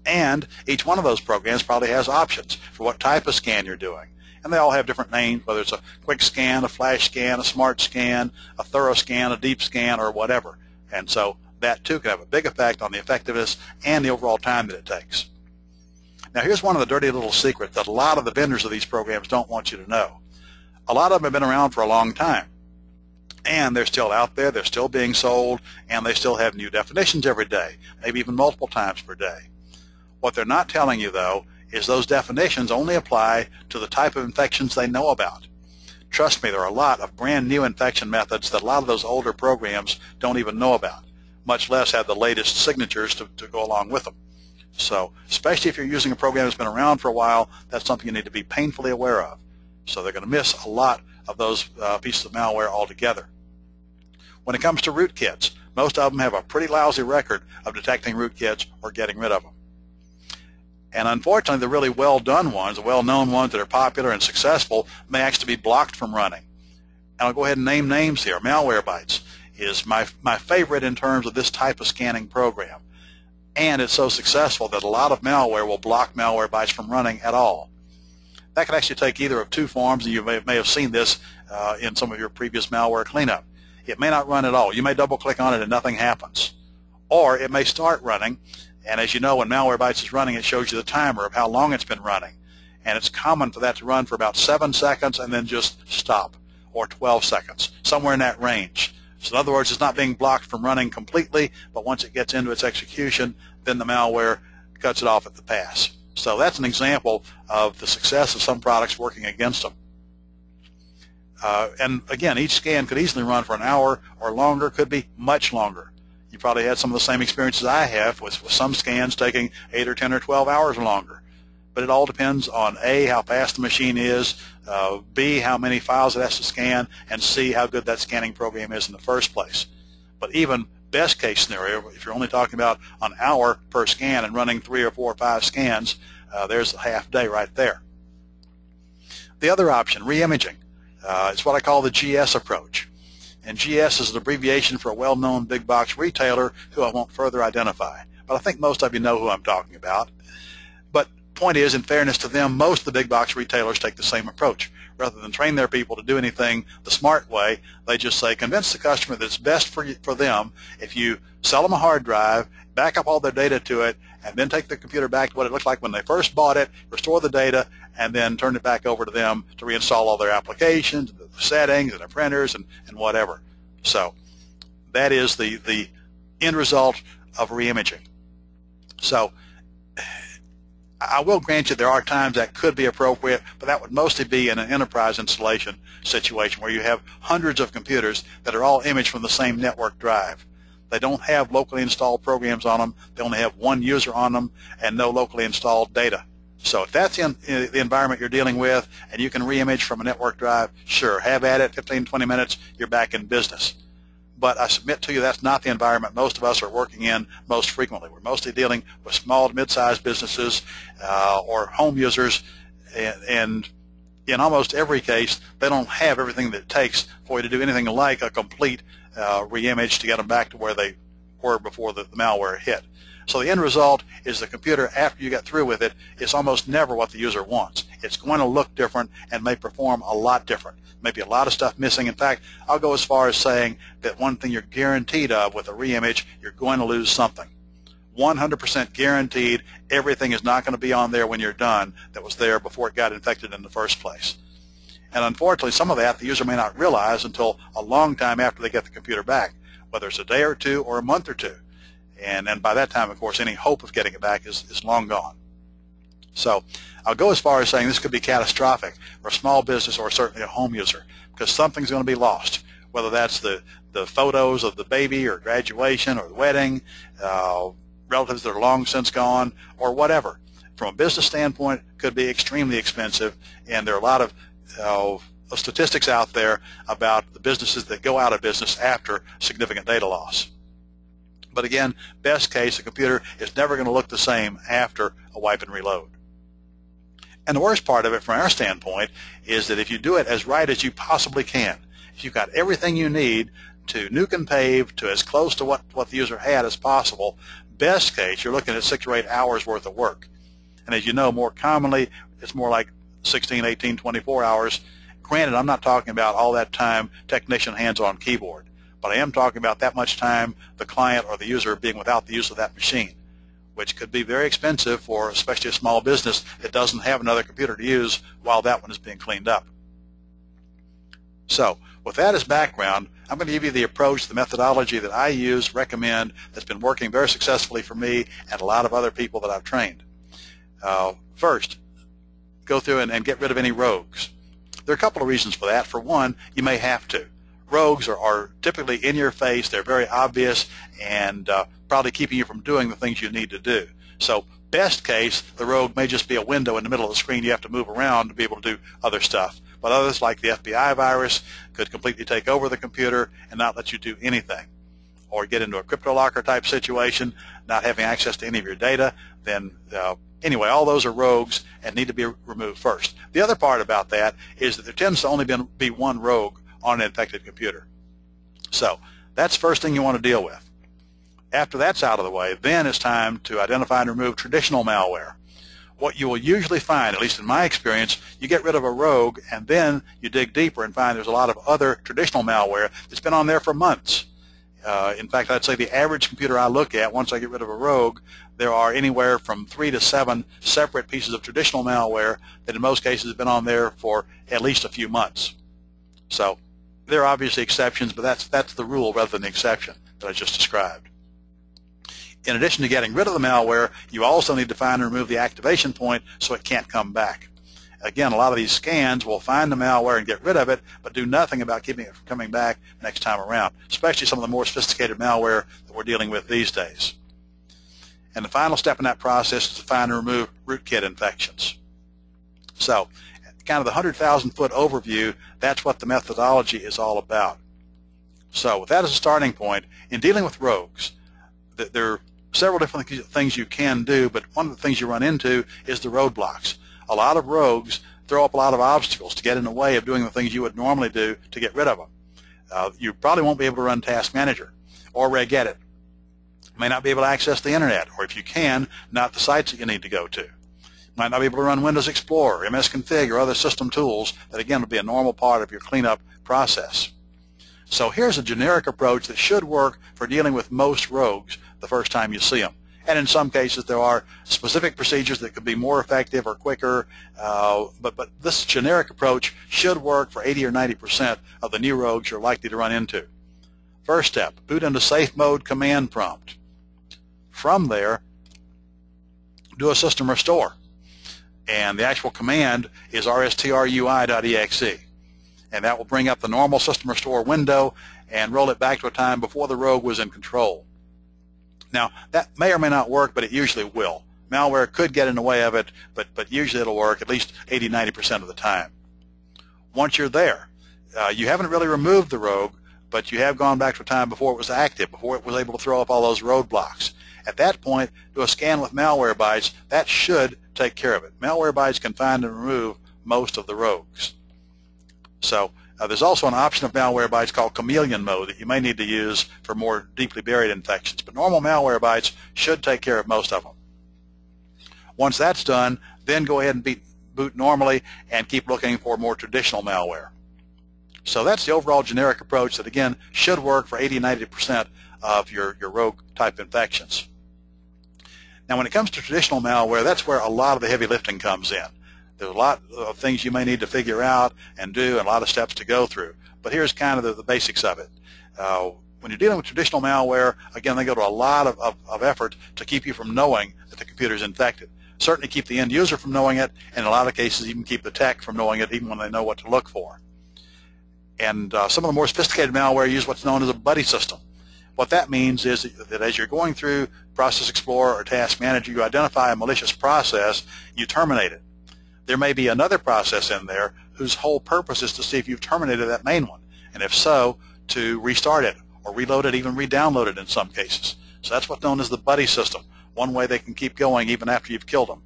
And each one of those programs probably has options for what type of scan you're doing. And they all have different names, whether it's a quick scan, a flash scan, a smart scan, a thorough scan, a deep scan, or whatever. And so that too can have a big effect on the effectiveness and the overall time that it takes. Now here's one of the dirty little secrets that a lot of the vendors of these programs don't want you to know. A lot of them have been around for a long time. And they're still out there, they're still being sold, and they still have new definitions every day, maybe even multiple times per day. What they're not telling you, though, is those definitions only apply to the type of infections they know about. Trust me, there are a lot of brand new infection methods that a lot of those older programs don't even know about, much less have the latest signatures to go along with them. So, especially if you're using a program that's been around for a while, that's something you need to be painfully aware of. So they're going to miss a lot of those pieces of malware altogether. When it comes to rootkits, most of them have a pretty lousy record of detecting rootkits or getting rid of them. And unfortunately, the really well-done ones, the well-known ones that are popular and successful, may actually be blocked from running. And I'll go ahead and name names here. Malwarebytes is my favorite in terms of this type of scanning program. And it's so successful that a lot of malware will block Malwarebytes from running at all. That can actually take either of two forms, and you may have seen this in some of your previous malware cleanup. It may not run at all. You may double-click on it and nothing happens. Or it may start running, and as you know, when Malwarebytes is running, it shows you the timer of how long it's been running. And it's common for that to run for about 7 seconds and then just stop, or 12 seconds, somewhere in that range. So in other words, it's not being blocked from running completely, but once it gets into its execution, then the malware cuts it off at the pass. So that's an example of the success of some products working against them. And again, each scan could easily run for an hour or longer, could be much longer. You probably had some of the same experiences I have with some scans taking 8 or 10 or 12 hours or longer. But it all depends on A, how fast the machine is, B, how many files it has to scan, and C, how good that scanning program is in the first place. But even best case scenario, if you're only talking about an hour per scan and running 3 or 4 or 5 scans, there's a half day right there. The other option, re-imaging. It's what I call the GS approach. And GS is an abbreviation for a well-known big box retailer who I won't further identify. But I think most of you know who I'm talking about. But point is, in fairness to them, most of the big box retailers take the same approach. Rather than train their people to do anything the smart way, they just say, convince the customer that it's best for them if you sell them a hard drive, back up all their data to it, and then take the computer back to what it looked like when they first bought it, restore the data, and then turn it back over to them to reinstall all their applications, the settings, and their printers, and whatever. So that is the end result of reimaging. So I will grant you there are times that could be appropriate, but that would mostly be in an enterprise installation situation where you have hundreds of computers that are all imaged from the same network drive. They don't have locally installed programs on them. They only have one user on them and no locally installed data. So if that's in the environment you're dealing with and you can reimage from a network drive, sure, have at it, 15, 20 minutes, you're back in business. But I submit to you that's not the environment most of us are working in most frequently. We're mostly dealing with small to mid-sized businesses or home users, and in almost every case, they don't have everything that it takes for you to do anything like a complete reimage to get them back to where they were before the malware hit. So the end result is the computer, after you get through with it, is almost never what the user wants. It's going to look different and may perform a lot different. Maybe a lot of stuff missing. In fact, I'll go as far as saying that one thing you're guaranteed of with a reimage, you're going to lose something. 100% guaranteed everything is not going to be on there when you're done that was there before it got infected in the first place. And unfortunately, some of that the user may not realize until a long time after they get the computer back, whether it's a day or two or a month or two. And by that time, of course, any hope of getting it back is long gone. So I'll go as far as saying this could be catastrophic for a small business or certainly a home user, because something's going to be lost, whether that's the photos of the baby or graduation or the wedding, relatives that are long since gone, or whatever. From a business standpoint, it could be extremely expensive, and there are a lot of statistics out there about the businesses that go out of business after significant data loss. But again, best case, a computer is never going to look the same after a wipe and reload. And the worst part of it from our standpoint is that if you do it as right as you possibly can, if you've got everything you need to nuke and pave to as close to what the user had as possible, best case, you're looking at 6 or 8 hours worth of work. And as you know, more commonly, it's more like 16, 18, 24 hours. Granted, I'm not talking about all that time technician hands-on keyboard. But I am talking about that much time the client or the user being without the use of that machine, which could be very expensive for especially a small business that doesn't have another computer to use while that one is being cleaned up. So with that as background, I'm going to give you the approach, the methodology that I use, recommend, that's been working very successfully for me and a lot of other people that I've trained. First, go through and get rid of any rogues. There are a couple of reasons for that. For one, you may have to. Rogues are typically in your face. They're very obvious and probably keeping you from doing the things you need to do. So best case, the rogue may just be a window in the middle of the screen you have to move around to be able to do other stuff. But others, like the FBI virus, could completely take over the computer and not let you do anything. Or get into a CryptoLocker type situation, not having access to any of your data. Then anyway, all those are rogues and need to be removed first. The other part about that is that there tends to only be one rogue on an infected computer. So that's the first thing you want to deal with. After that's out of the way, then it's time to identify and remove traditional malware. What you will usually find, at least in my experience, you get rid of a rogue and then you dig deeper and find there's a lot of other traditional malware that's been on there for months. In fact, I'd say the average computer I look at, once I get rid of a rogue, there are anywhere from 3 to 7 separate pieces of traditional malware that in most cases have been on there for at least a few months. So there are obviously exceptions, but that's the rule rather than the exception that I just described. In addition to getting rid of the malware, you also need to find and remove the activation point so it can't come back. Again, a lot of these scans will find the malware and get rid of it, but do nothing about keeping it from coming back next time around, especially some of the more sophisticated malware that we're dealing with these days. And the final step in that process is to find and remove rootkit infections. So, kind of the 100,000-foot overview, that's what the methodology is all about. So with that as a starting point, in dealing with rogues, there are several different things you can do, but one of the things you run into is the roadblocks. A lot of rogues throw up a lot of obstacles to get in the way of doing the things you would normally do to get rid of them. You probably won't be able to run Task Manager or regedit. You may not be able to access the internet, or if you can, not the sites that you need to go to. You might not be able to run Windows Explorer, MS-config, or other system tools that, again, will be a normal part of your cleanup process. So here's a generic approach that should work for dealing with most rogues the first time you see them. And in some cases, there are specific procedures that could be more effective or quicker, but this generic approach should work for 80 or 90% of the new rogues you're likely to run into. First step, boot into safe mode command prompt. From there, do a system restore. And the actual command is rstrui.exe. And that will bring up the normal system restore window and roll it back to a time before the rogue was in control. Now, that may or may not work, but it usually will. Malware could get in the way of it, but usually it'll work at least 80-90% of the time. Once you're there, you haven't really removed the rogue, but you have gone back to a time before it was active, before it was able to throw up all those roadblocks. At that point, do a scan with Malwarebytes. That should take care of it. Malwarebytes can find and remove most of the rogues. So there's also an option of Malwarebytes called Chameleon Mode that you may need to use for more deeply buried infections. But normal Malwarebytes should take care of most of them. Once that's done, then go ahead and boot normally and keep looking for more traditional malware. So that's the overall generic approach that, again, should work for 80-90% of your rogue type infections. Now, when it comes to traditional malware, that's where a lot of the heavy lifting comes in. There's a lot of things you may need to figure out and do, and a lot of steps to go through. But here's kind of the basics of it. When you're dealing with traditional malware, again, they go to a lot of effort to keep you from knowing that the computer is infected. Certainly keep the end user from knowing it, and in a lot of cases even keep the tech from knowing it, even when they know what to look for. And some of the more sophisticated malware use what's known as a buddy system. What that means is that as you're going through Process Explorer or Task Manager, you identify a malicious process, you terminate it. There may be another process in there whose whole purpose is to see if you've terminated that main one, and if so, to restart it or reload it, even re-download it in some cases. So that's what's known as the buddy system, one way they can keep going even after you've killed them.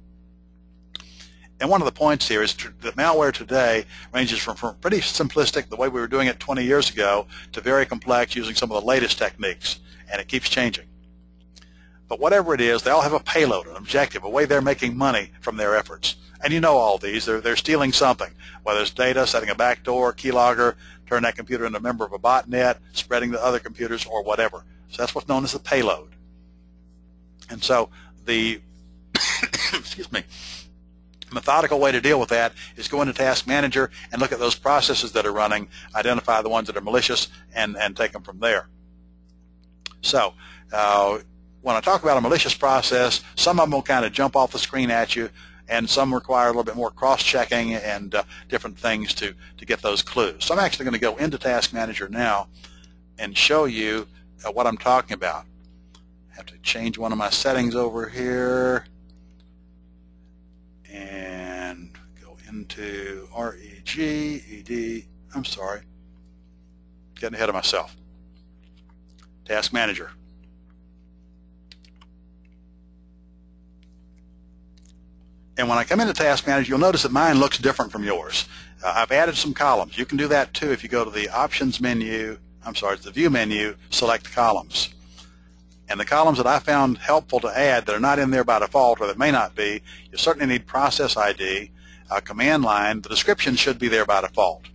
And one of the points here is that malware today ranges from pretty simplistic, the way we were doing it 20 years ago, to very complex using some of the latest techniques, and it keeps changing. But whatever it is, they all have a payload, an objective, a way they're making money from their efforts. And you know all these. They're stealing something, whether it's data, setting a backdoor, keylogger, turn that computer into a member of a botnet, spreading to other computers, or whatever. So that's what's known as the payload. And so the excuse me, methodical way to deal with that is go into Task Manager and look at those processes that are running, identify the ones that are malicious, and take them from there. So when I talk about a malicious process, some of them will kind of jump off the screen at you, and some require a little bit more cross-checking and different things to get those clues. So I'm actually going to go into Task Manager now and show you what I'm talking about. I have to change one of my settings over here and go into REGED. I'm sorry, getting ahead of myself. Task Manager. And when I come into Task Manager, you'll notice that mine looks different from yours. I've added some columns. You can do that too if you go to the Options menu, it's the View menu, select Columns. And the columns that I found helpful to add that are not in there by default, or that may not be, you certainly need Process ID, Command Line. The description should be there by default.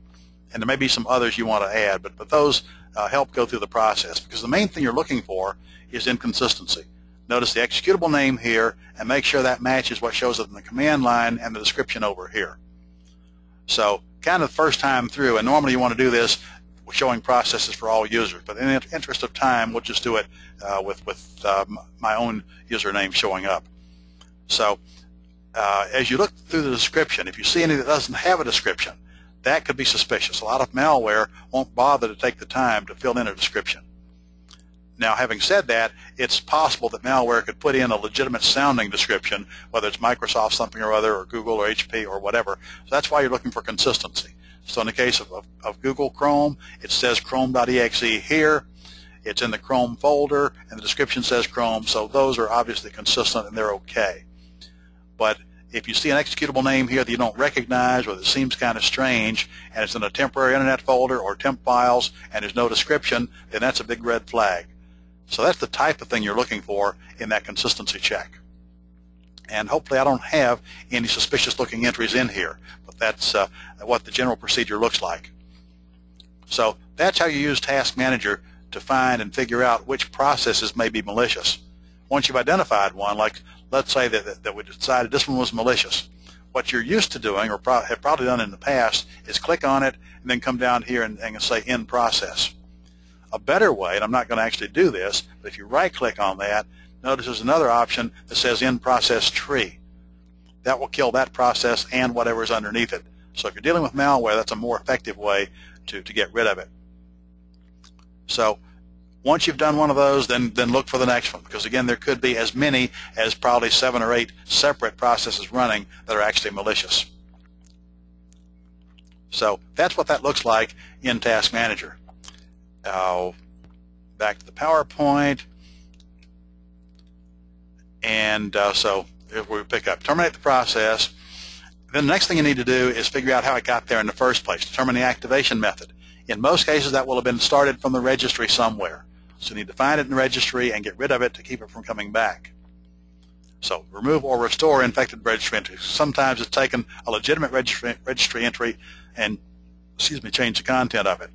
And there may be some others you want to add, but those help go through the process, because the main thing you're looking for is inconsistency. Notice the executable name here, and make sure that matches what shows up in the command line and the description over here. So kind of the first time through, and normally you want to do this showing processes for all users, but in the interest of time, we'll just do it with my own username showing up. So as you look through the description, if you see any that doesn't have a description, that could be suspicious. A lot of malware won't bother to take the time to fill in a description. Now, having said that, it's possible that malware could put in a legitimate sounding description, whether it's Microsoft something or other, or Google or HP or whatever. So that's why you're looking for consistency. So in the case of Google Chrome, it says Chrome.exe here. It's in the Chrome folder, and the description says Chrome, so those are obviously consistent and they're okay. But If you see an executable name here that you don't recognize or that seems kind of strange and it's in a temporary internet folder or temp files and there's no description, then that's a big red flag. So that's the type of thing you're looking for in that consistency check. And hopefully I don't have any suspicious looking entries in here, but that's what the general procedure looks like. So that's how you use Task Manager to find and figure out which processes may be malicious. Once you've identified one, like let's say that we decided this one was malicious, what you're used to doing or have probably done in the past is click on it and then come down here and say in process. A better way, and I'm not going to actually do this, but if you right click on that, notice there's another option that says in process tree. That will kill that process and whatever is underneath it. So if you're dealing with malware, that's a more effective way to get rid of it. So once you've done one of those, then look for the next one, because again, there could be as many as probably 7 or 8 separate processes running that are actually malicious. So that's what that looks like in Task Manager. Back to the PowerPoint, and so if we pick up terminate the process, then the next thing you need to do is figure out how it got there in the first place, determine the activation method. In most cases, that will have been started from the registry somewhere. So you need to find it in the registry and get rid of it to keep it from coming back. So remove or restore infected registry entries. Sometimes it's taken a legitimate registry entry and, change the content of it.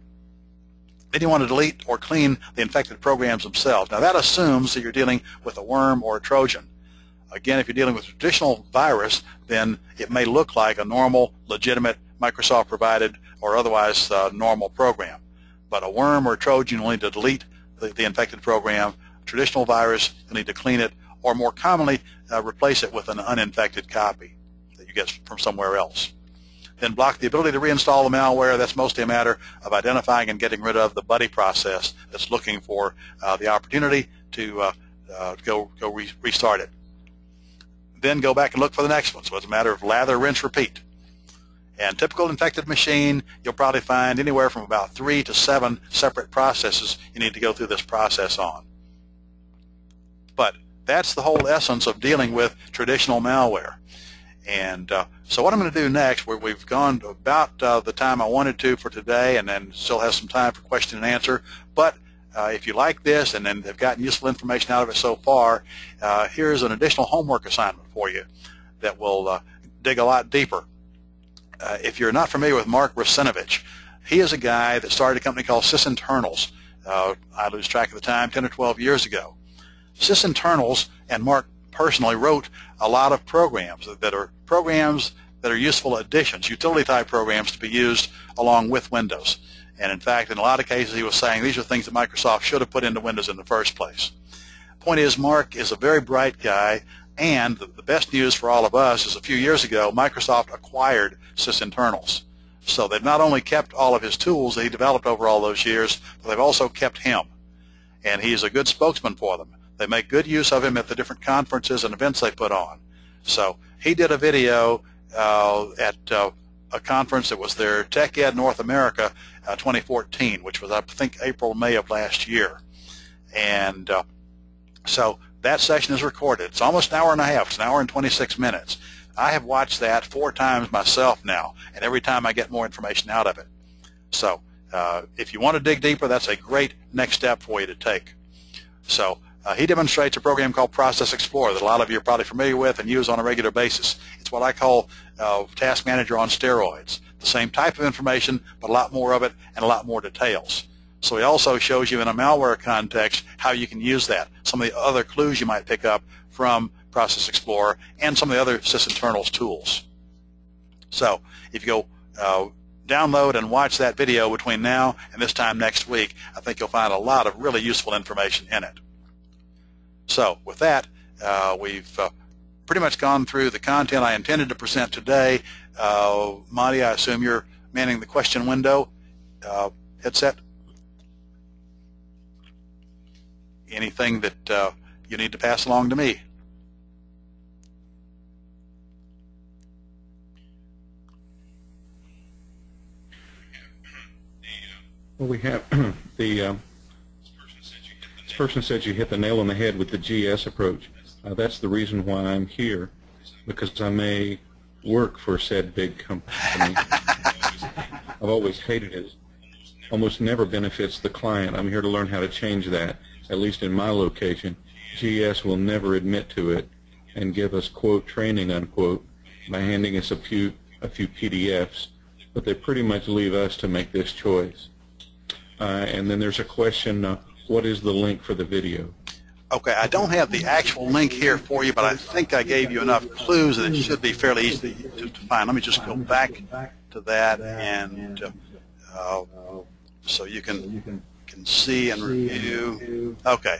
Then you want to delete or clean the infected programs themselves. Now that assumes that you're dealing with a worm or a Trojan. Again, if you're dealing with a traditional virus, then it may look like a normal, legitimate, Microsoft provided or otherwise normal program. But a worm or a Trojan will need to delete the infected program. A traditional virus, you'll need to clean it, or more commonly, replace it with an uninfected copy that you get from somewhere else. Then block the ability to reinstall the malware. That's mostly a matter of identifying and getting rid of the buddy process that's looking for the opportunity to restart it. Then go back and look for the next one. So it's a matter of lather, rinse, repeat. And typical infected machine, you'll probably find anywhere from about 3 to 7 separate processes you need to go through this process on. But that's the whole essence of dealing with traditional malware. And so what I'm going to do next, we've gone about the time I wanted to for today, and then still have some time for question and answer. But if you like this and then have gotten useful information out of it so far, here's an additional homework assignment for you that will dig a lot deeper. If you're not familiar with Mark Russinovich, he is a guy that started a company called SysInternals. I lose track of the time, 10 or 12 years ago. SysInternals and Mark personally wrote a lot of programs that are useful additions, utility-type programs to be used along with Windows. And in fact, in a lot of cases, he was saying these are things that Microsoft should have put into Windows in the first place. Point is, Mark is a very bright guy, and the best news for all of us is a few years ago, Microsoft acquired SysInternals. So they've not only kept all of his tools that he developed over all those years, but they've also kept him. And he's a good spokesman for them. They make good use of him at the different conferences and events they put on. So he did a video at a conference that was their TechEd North America 2014, which was, I think, April, May of last year. And so that session is recorded. It's almost an hour and a half. It's an hour and 26 minutes. I have watched that 4 times myself now, and every time I get more information out of it. So if you want to dig deeper, that's a great next step for you to take. So he demonstrates a program called Process Explorer that a lot of you are probably familiar with and use on a regular basis. It's what I call Task Manager on steroids. The same type of information, but a lot more of it and a lot more details. So he also shows you in a malware context how you can use that, some of the other clues you might pick up from Process Explorer and some of the other SysInternals tools. So if you go download and watch that video between now and this time next week, I think you'll find a lot of really useful information in it. So with that, we've pretty much gone through the content I intended to present today. Monty, I assume you're manning the question window. Headset? Anything that you need to pass along to me? Well, we have this person said you hit the nail on the head with the GS approach. That's the reason why I'm here. because I may work for said big company. I've always hated it. Almost never benefits the client. I'm here to learn how to change that, at least in my location. GS will never admit to it and give us, quote, training, unquote, by handing us a few PDFs, but they pretty much leave us to make this choice. And then there's a question, what is the link for the video? Okay, I don't have the actual link here for you, but I think I gave you enough clues that it should be fairly easy to find. Let me just go back to that, and so you can see and review. Okay.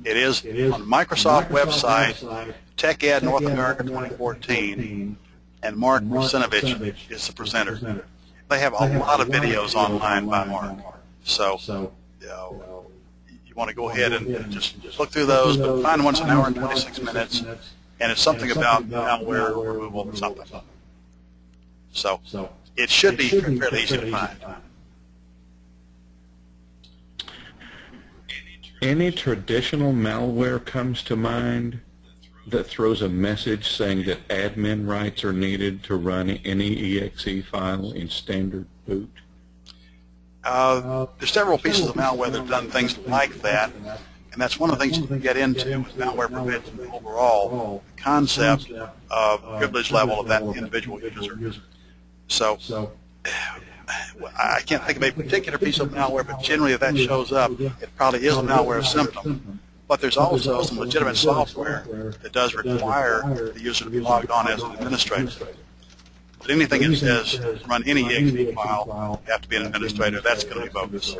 It is on the Microsoft website, TechEd North America 2014, and Mark Russinovich is the presenter. They have a lot of videos online by Mark, so you want to go ahead and just look through those, but find one's an hour and 26 minutes, and it's something about malware removal or something. So it should be fairly easy to find. Any traditional malware comes to mind that throws a message saying that admin rights are needed to run any exe file in standard boot? There's several pieces of malware that have done things like that, and that's one of the things you can get into with malware prevention overall, the concept of privilege level of that individual user. So I can't think of a particular piece of malware, but generally if that shows up, it probably is a malware symptom. But there's also some legitimate software that does require the user to be logged on as an administrator. But anything that says run any exe file, you have to be an administrator. That's going to be bogus.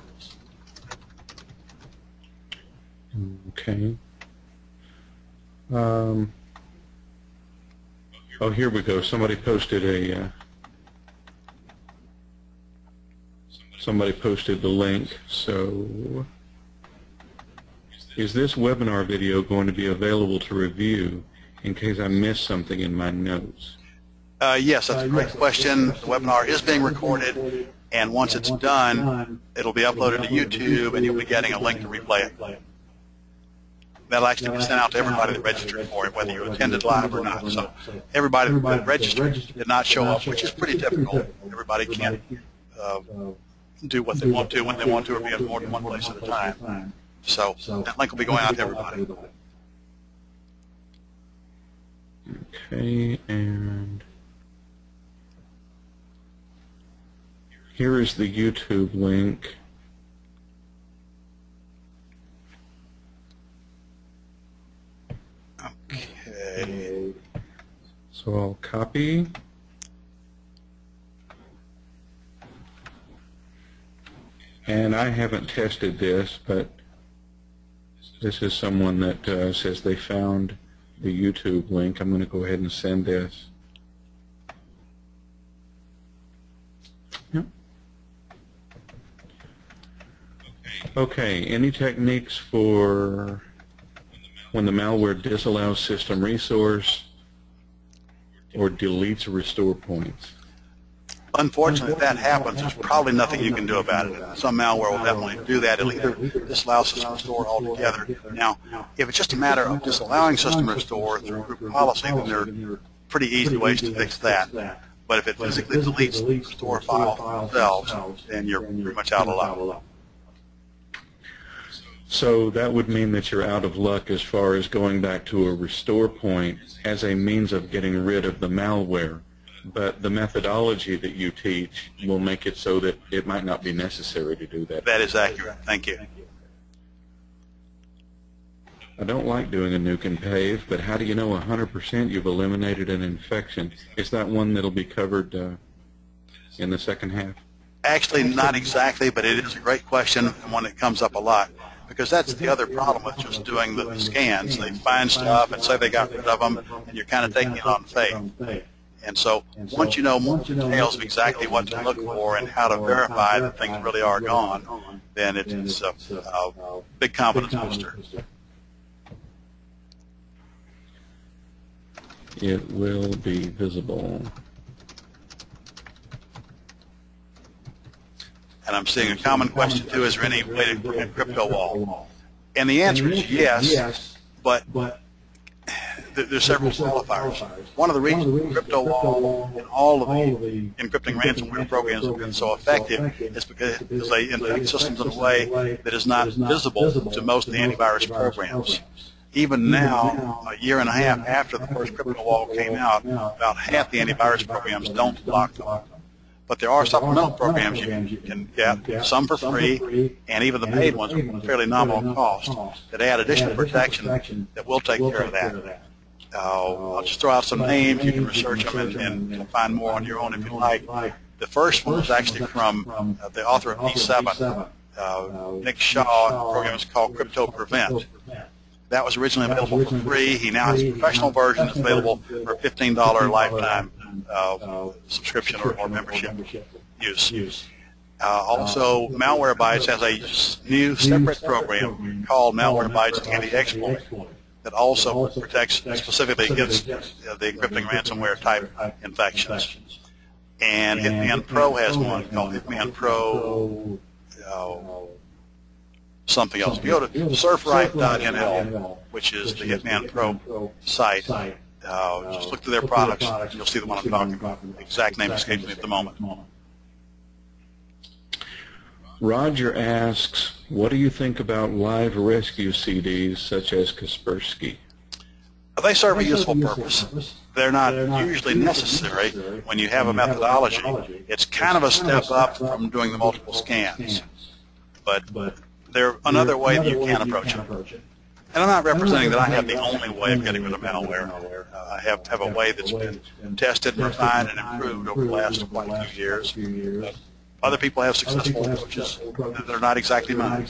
Okay. Oh, here we go. Somebody posted the link. So, is this webinar video going to be available to review in case I missed something in my notes? Yes, that's a great question. The webinar is being recorded, and once it's done, it'll be uploaded to YouTube, and you'll be getting a link to replay it. That'll actually be sent out to everybody that registered for it, whether you attended live or not. So everybody that registered did not show up, which is pretty typical. Everybody can't do what they want to when they want to, or be in more than one place at a time. So that link will be going out to everybody. Okay, and here is the YouTube link. Okay. So I'll copy. And I haven't tested this, but this is someone that says they found the YouTube link. I'm going to go ahead and send this. Yep. Okay, any techniques for when the malware disallows system resource or deletes restore points? Unfortunately, if that happens, there's probably nothing you can do about it. Some malware will definitely do that. It'll either disallow system restore altogether. Now, if it's just a matter of disallowing system restore through group policy, then there are pretty easy ways to fix that. But if it physically deletes the restore file themselves, then you're pretty much out of luck. So that would mean that you're out of luck as far as going back to a restore point as a means of getting rid of the malware. But the methodology that you teach will make it so that it might not be necessary to do that. That is accurate. Thank you. I don't like doing a nuke and pave, but how do you know 100% you've eliminated an infection? Is that one that'll be covered in the second half? Actually, not exactly, but it is a great question and one that comes up a lot. Because that's the other problem with just doing the scans. They find stuff and say they got rid of them, and you're kind of taking it on faith. And so once you know more details of exactly what to look for and how to verify that things really are gone, then it's a big confidence booster. It will be visible. And I'm seeing a common question, too, is there any way to create a crypto wall? And the answer is yes, but there's several qualifiers. One of the reasons CryptoWall and all of the encrypting ransomware programs have been so effective is because they infect systems in a way that is not visible to most of the antivirus programs. Even now, a year and a half after the first CryptoWall came out, about half the antivirus programs don't block them. But there are supplemental programs you can get, some for free, and even the paid ones are fairly nominal cost, that add additional protection that will take care of that. I'll just throw out some names. You can research them and find more on your own if you like. The first one was actually from the author of V7, Nick Shaw. The program is called Crypto Prevent. That was originally available for free. He now has a professional version that's available for a $15 lifetime subscription or membership use. Also, Malwarebytes has a new separate program called Malwarebytes Anti-Exploit that also protects specifically against the encrypting ransomware type infections. And Hitman Pro has one called Hitman Pro something else. You go to surfright.nl, which is the Hitman Pro site. Just look through their products, and you'll see the one I'm talking about. The exact name escapes me at the moment. Roger asks, what do you think about live rescue CDs such as Kaspersky? They serve a useful purpose. They're not usually necessary when you have a methodology. It's kind of a step up from doing the multiple scans, but they're another way that you can approach it. And I'm not representing that I have the only way of getting rid of malware. I have a way that's been tested, refined, and improved over the last quite a few years. Other people have successful approaches. They're not exactly mine.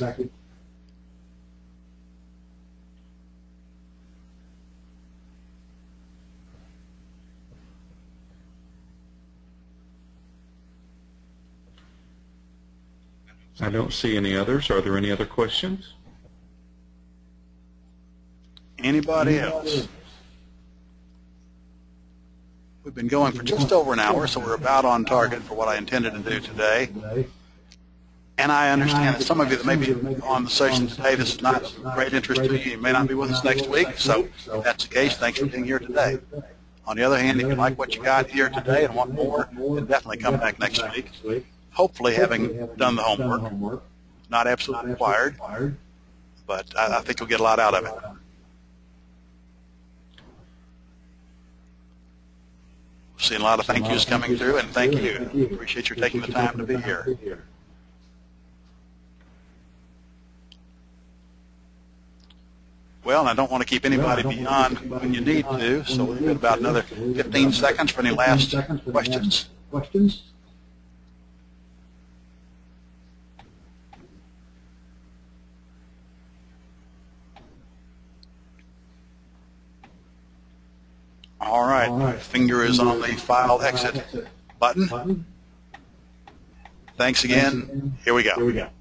I don't see any others. Are there any other questions? Anybody else? We've been going for just over an hour, so we're about on target for what I intended to do today. And I understand that some of you that may be on the session today, this is not of great interest to you. You may not be with us next week, so if that's the case, thanks for being here today. On the other hand, if you like what you got here today and want more, then definitely come back next week. Hopefully having done the homework. Not absolutely required, but I think you'll get a lot out of it. Seeing a lot of thank yous coming through, and thank you. Appreciate your taking the time to be here. Well, and I don't want to keep anybody beyond when you need to, so we've got about another 15 seconds for any last questions. All right, my finger is on the file exit button. Thanks again. Here we go.